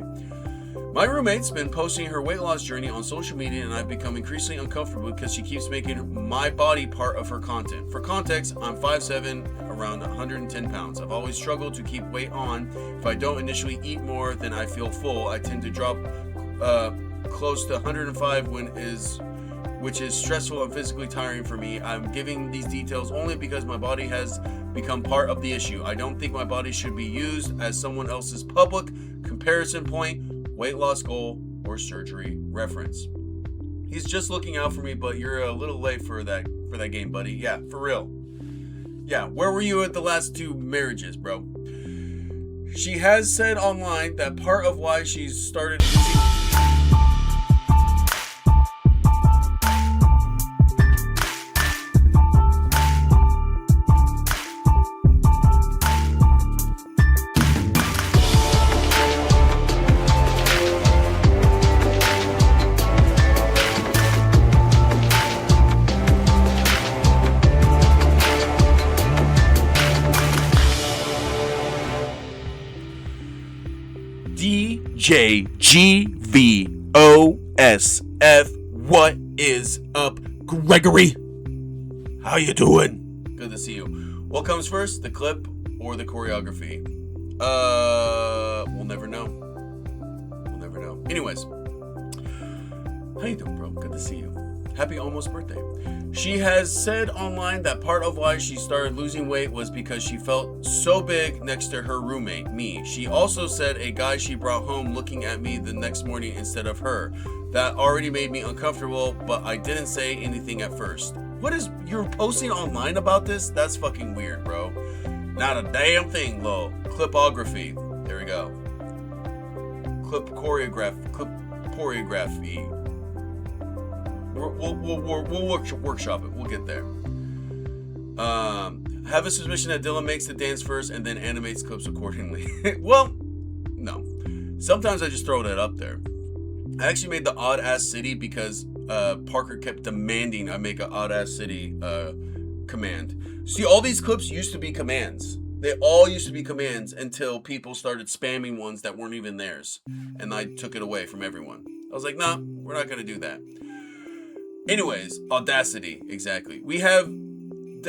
My roommate's been posting her weight loss journey on social media, and I've become increasingly uncomfortable because she keeps making my body part of her content. For context, I'm 5'7", around 110 pounds. I've always struggled to keep weight on. If I don't initially eat more than I feel full, I tend to drop close to 105 when which is stressful and physically tiring for me. I'm giving these details only because my body has become part of the issue. I don't think my body should be used as someone else's public comparison point, weight loss goal, or surgery reference. He's just looking out for me, but you're a little late for that game, buddy. Yeah, for real. Yeah, where were you at the last 2 marriages, bro? She has said online that part of why she started losing... DJGVOSF, what is up, Gregory? How you doing? Good to see you. What comes first, the clip or the choreography? We'll never know. We'll never know. Anyways, how you doing, bro? Good to see you. Happy almost birthday. She has said online that part of why she started losing weight was because she felt so big next to her roommate, me. She also said a guy she brought home looking at me the next morning instead of her. That already made me uncomfortable, but I didn't say anything at first. What is, you're posting online about this? That's fucking weird, bro. Not a damn thing, lol. Clipography. There we go. Clip choreography. We'll workshop it. We'll get there. Have a suspicion that Dylan makes the dance first and then animates clips accordingly. Well, no. Sometimes I just throw that up there. I actually made the Odd Ass City because Parker kept demanding I make an Odd Ass City command. See, all these clips used to be commands. They all used to be commands until people started spamming ones that weren't even theirs. And I took it away from everyone. I was like, nah, we're not going to do that. Anyways, Audacity, exactly. We have we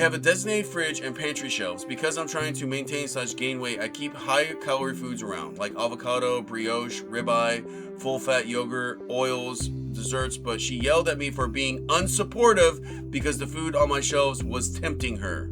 have a designated fridge and pantry shelves. Because I'm trying to maintain / gain weight, I keep high calorie foods around, like avocado, brioche, ribeye, full fat yogurt, oils, desserts, but she yelled at me for being unsupportive because the food on my shelves was tempting her.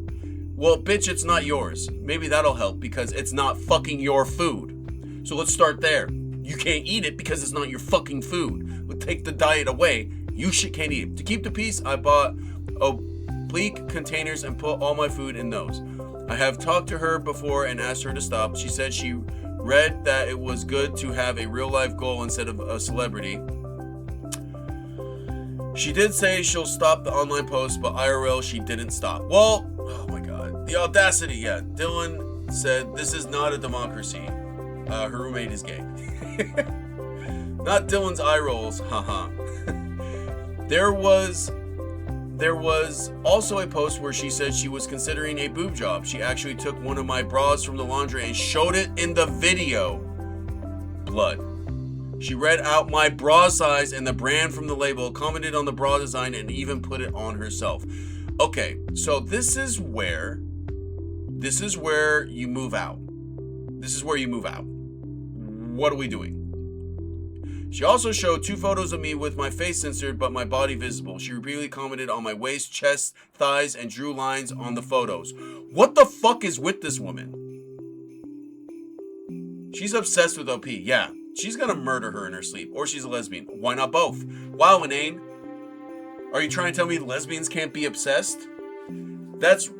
Well, bitch, it's not yours. Maybe that'll help because it's not fucking your food. So let's start there. You can't eat it because it's not your fucking food. But take the diet away, you shit can't eat it. To keep the peace, I bought oblique containers and put all my food in those. I have talked to her before and asked her to stop. She said she read that it was good to have a real life goal instead of a celebrity. She did say she'll stop the online posts, but IRL she didn't stop. Well, oh my god. The audacity, yeah. Dylan said this is not a democracy. Her roommate is gay. Not Dylan's eye rolls, haha. There was also a post where she said she was considering a boob job. She actually took one of my bras from the laundry and showed it in the video. Blood. She read out my bra size and the brand from the label, commented on the bra design, and even put it on herself. Okay, so this is where you move out. This is where you move out. What are we doing? She also showed 2 photos of me with my face censored but my body visible. She repeatedly commented on my waist, chest, thighs, and drew lines on the photos. What the fuck is with this woman? She's obsessed with OP. Yeah, she's gonna murder her in her sleep. Or she's a lesbian. Why not both? Wow, Inane. Are you trying to tell me lesbians can't be obsessed? That's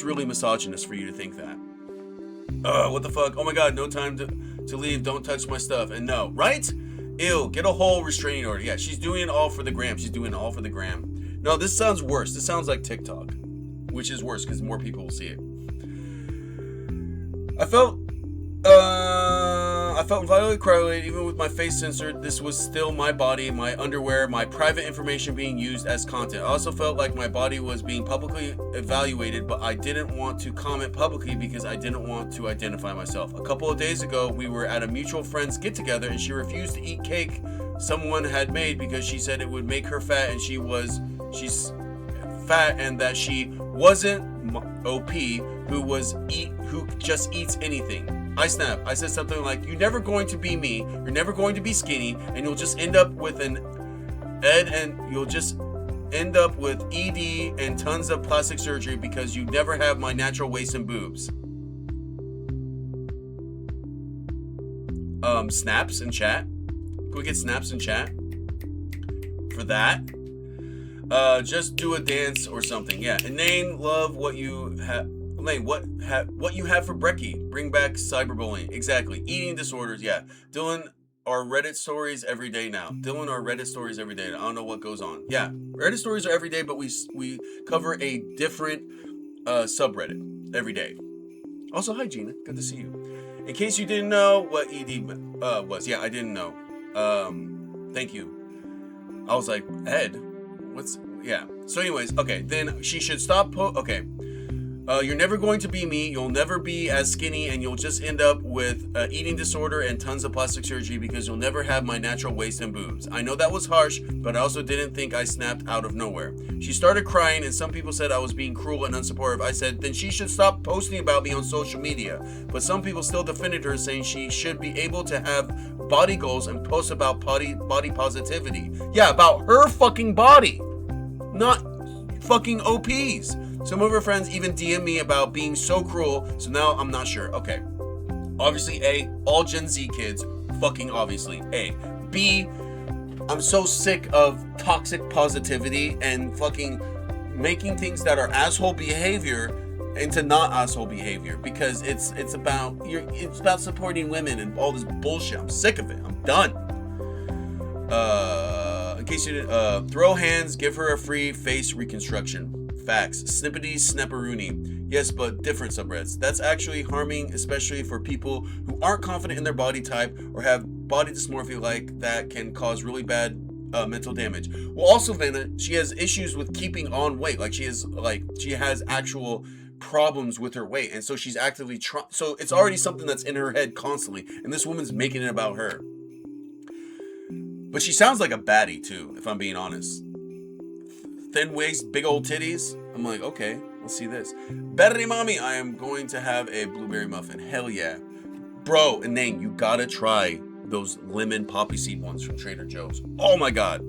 really misogynist for you to think that. What the fuck? Oh my god, no time to leave. Don't touch my stuff. And no, right? Ew, get a whole restraining order. Yeah, she's doing it all for the gram. She's doing it all for the gram. No, this sounds worse. This sounds like TikTok, which is worse because more people will see it. I felt violently correlated even with my face censored. This was still my body, my underwear, my private information being used as content. I also felt like my body was being publicly evaluated, but I didn't want to comment publicly because I didn't want to identify myself. A couple of days ago, we were at a mutual friend's get together and she refused to eat cake someone had made because she said it would make her fat and she's fat and that she wasn't OP who who just eats anything. I snap. I said something like, "You're never going to be me. You're never going to be skinny, and you'll just end up with an you'll just end up with ED and tons of plastic surgery because you never have my natural waist and boobs." Snaps in chat. Can we get snaps in chat for that? Just do a dance or something. Yeah. Inane, love what you have. Lane, what you have for brekkie? Bring back cyberbullying. Exactly. Eating disorders. Yeah. Dylan, our Reddit stories every day now. I don't know what goes on. Yeah. Reddit stories are every day, but we cover a different subreddit every day. Also, hi Gina. Good to see you. In case you didn't know what ED was. Yeah, I didn't know. Thank you. I was like, Ed? Yeah. So anyways, okay, then she should stop okay. You're never going to be me, you'll never be as skinny, and you'll just end up with eating disorder and tons of plastic surgery because you'll never have my natural waist and boobs. I know that was harsh, but I also didn't think I snapped out of nowhere. She started crying, and some people said I was being cruel and unsupportive. I said, then she should stop posting about me on social media. But some people still defended her, saying she should be able to have body goals and post about body positivity. Yeah, about her fucking body, not fucking OP's. Some of her friends even DM me about being so cruel, so now I'm not sure. Okay. Obviously, A, all Gen Z kids, fucking obviously, A. B, I'm so sick of toxic positivity and fucking making things that are asshole behavior into not asshole behavior, because it's about supporting women and all this bullshit. I'm sick of it. I'm done. In case you didn't, throw hands, give her a free face reconstruction. Facts. Snippety snapperoonie. Yes, but different subreddits. That's actually harming, especially for people who aren't confident in their body type or have body dysmorphia like that, can cause really bad mental damage. Well, also, Vanna, she has issues with keeping on weight. Like she has actual problems with her weight, and so she's actively trying. So it's already something that's in her head constantly, and this woman's making it about her. But she sounds like a baddie too, if I'm being honest. Thin waist, big old titties. I'm like, okay, let's see this. Betty mommy, I am going to have a blueberry muffin. Hell yeah. Bro, Inane, you gotta try those lemon poppy seed ones from Trader Joe's. Oh my god.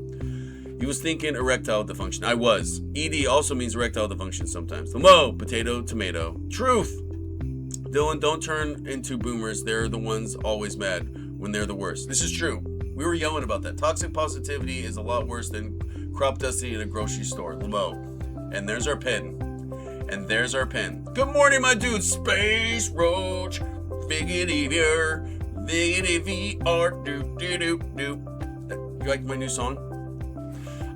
He was thinking erectile dysfunction. I was. ED also means erectile dysfunction sometimes. Hello, potato, tomato. Truth. Dylan, don't turn into boomers. They're the ones always mad when they're the worst. This is true. We were yelling about that. Toxic positivity is a lot worse than crop dusting in a grocery store. Lamo. And there's our pen. Good morning, my dude. Space Roach. Figgity VR. Viggity VR. Do. You like my new song?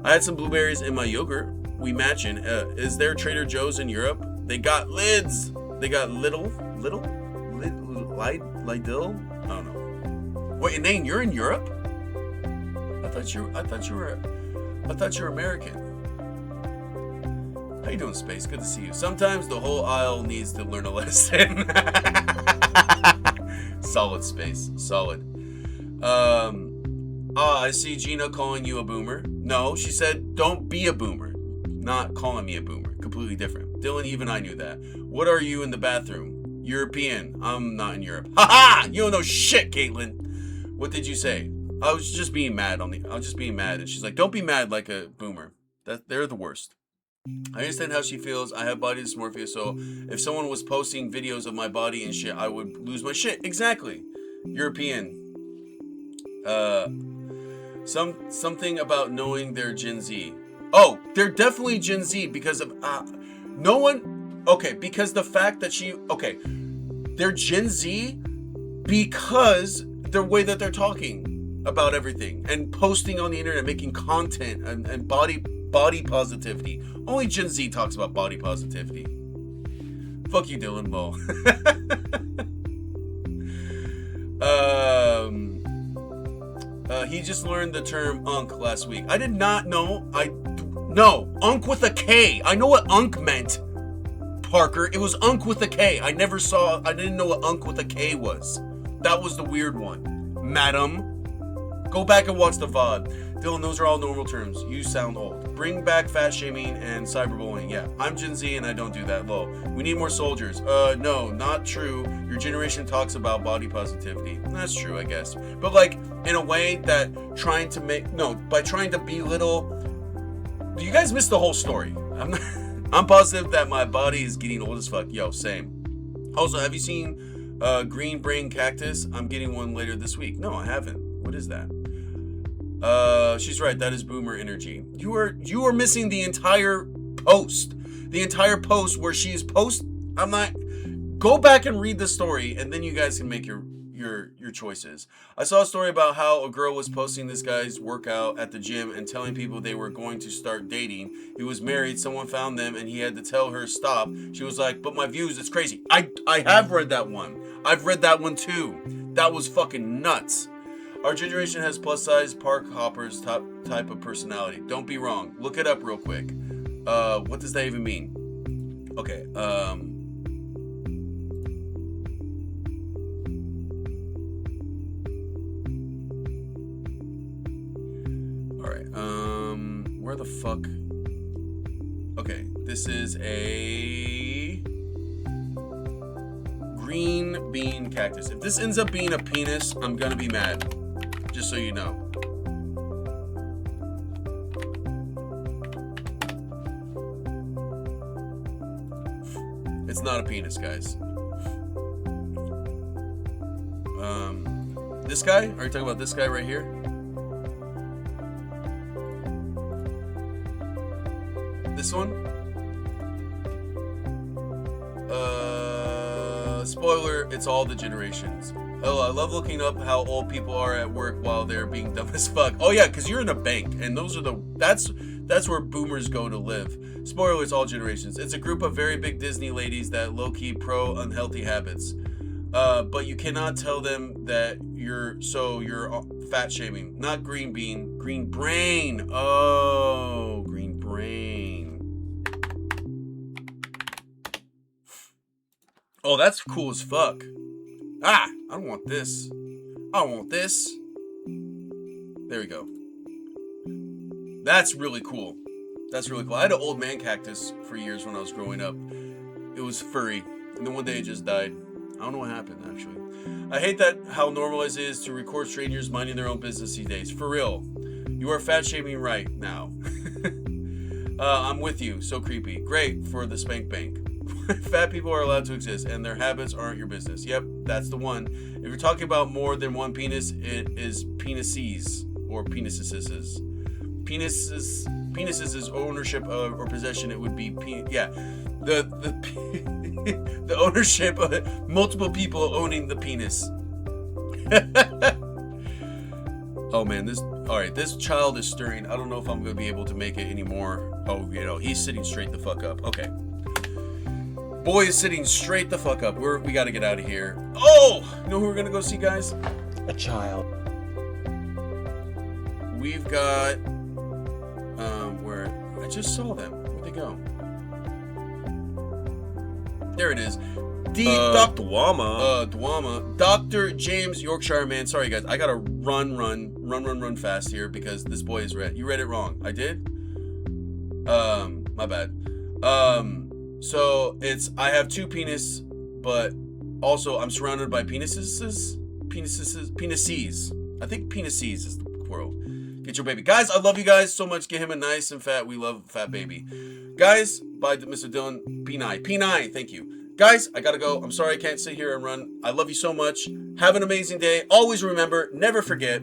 I had some blueberries in my yogurt. We matching. Is there Trader Joe's in Europe? They got lids. They got Lidl? I don't know. Wait, Inane, you're in Europe? I thought you were American. How you doing, Space? Good to see you. Sometimes the whole aisle needs to learn a lesson. Solid, Space. Solid. I see Gina calling you a boomer. No, she said don't be a boomer. Not calling me a boomer. Completely different. Dylan, even I knew that. What are you in the bathroom? European. I'm not in Europe. Ha! You don't know shit, Caitlin. What did you say? I was just being mad. And she's like, don't be mad like a boomer. They're the worst. I understand how she feels. I have body dysmorphia, so if someone was posting videos of my body and shit, I would lose my shit. Exactly. European. Something about knowing they're Gen Z. Oh, they're definitely Gen Z because of because the fact that they're Gen Z because the way that they're talking about everything and posting on the internet, making content and body positivity. Only Gen Z talks about body positivity. Fuck you, Dylan Mo. He just learned the term unk last week. I did not know. No, unk with a K. I know what unk meant, Parker. It was unk with a K. I didn't know what unk with a K was. That was the weird one. Madam. Go back and watch the VOD. Dylan, those are all normal terms. You sound old. Bring back fat shaming and cyberbullying. Yeah, I'm Gen Z and I don't do that. Lol. We need more soldiers. No, not true. Your generation talks about body positivity. That's true, I guess. But like, in a way that by trying to belittle. You guys missed the whole story. I'm positive that my body is getting old as fuck. Yo, same. Also, have you seen Green Brain Cactus? I'm getting one later this week. No, I haven't. What is that? She's right. That is boomer energy. You are missing the entire post. The entire post where she is go back and read the story, and then you guys can make your choices. I saw a story about how a girl was posting this guy's workout at the gym and telling people they were going to start dating. He was married. Someone found them, and he had to tell her stop. She was like, "But my views, it's crazy." I have read that one. I've read that one too. That was fucking nuts. Our generation has plus-size park hoppers type of personality. Don't be wrong. Look it up real quick. What does that even mean? Okay. All right. Where the fuck? Okay. This is a green bean cactus. If this ends up being a penis, I'm gonna be mad. Just so you know. It's not a penis, guys. This guy? Are you talking about this guy right here? This one? Spoiler, it's all the generations. Oh, I love looking up how old people are at work while they're being dumb as fuck. Oh yeah, because you're in a bank, and that's where boomers go to live. Spoiler, it's all generations. It's a group of very big Disney ladies that low-key pro unhealthy habits. But you cannot tell them that you're fat shaming. Not green bean, green brain. Oh, green brain. Oh, that's cool as fuck. I don't want this. I don't want this. There we go. That's really cool. That's really cool. I had an old man cactus for years when I was growing up. It was furry. And then one day it just died. I don't know what happened, actually. I hate that how normalized it is to record strangers minding their own business these days. For real. You are fat shaming right now. I'm with you. So creepy. Great for the spank bank. Fat people are allowed to exist, and their habits aren't your business. Yep, that's the one. If you're talking about more than one penis, it is penises or penises. Penises is ownership or possession. It would be the the ownership of multiple people owning the penis. Oh man, this child is stirring. I don't know if I'm gonna be able to make it anymore. Oh, he's sitting straight the fuck up. Okay. Boy is sitting straight the fuck up. We gotta get out of here. Oh! You know who we're gonna go see, guys? A child. We've got... where... I just saw them. Where'd they go? There it is. Dwama. Dr. James Yorkshire Man. Sorry, guys. I gotta run fast here because this boy is red. You read it wrong. I did? My bad. So it's I have two penis, but also I'm surrounded by penises. I think penises is the plural. Get your baby. Guys, I love you guys so much. Get him a nice and fat. We love fat baby. Guys, bye Mr. Dylan. P9, thank you. Guys, I gotta go. I'm sorry I can't sit here and run. I love you so much. Have an amazing day. Always remember, never forget,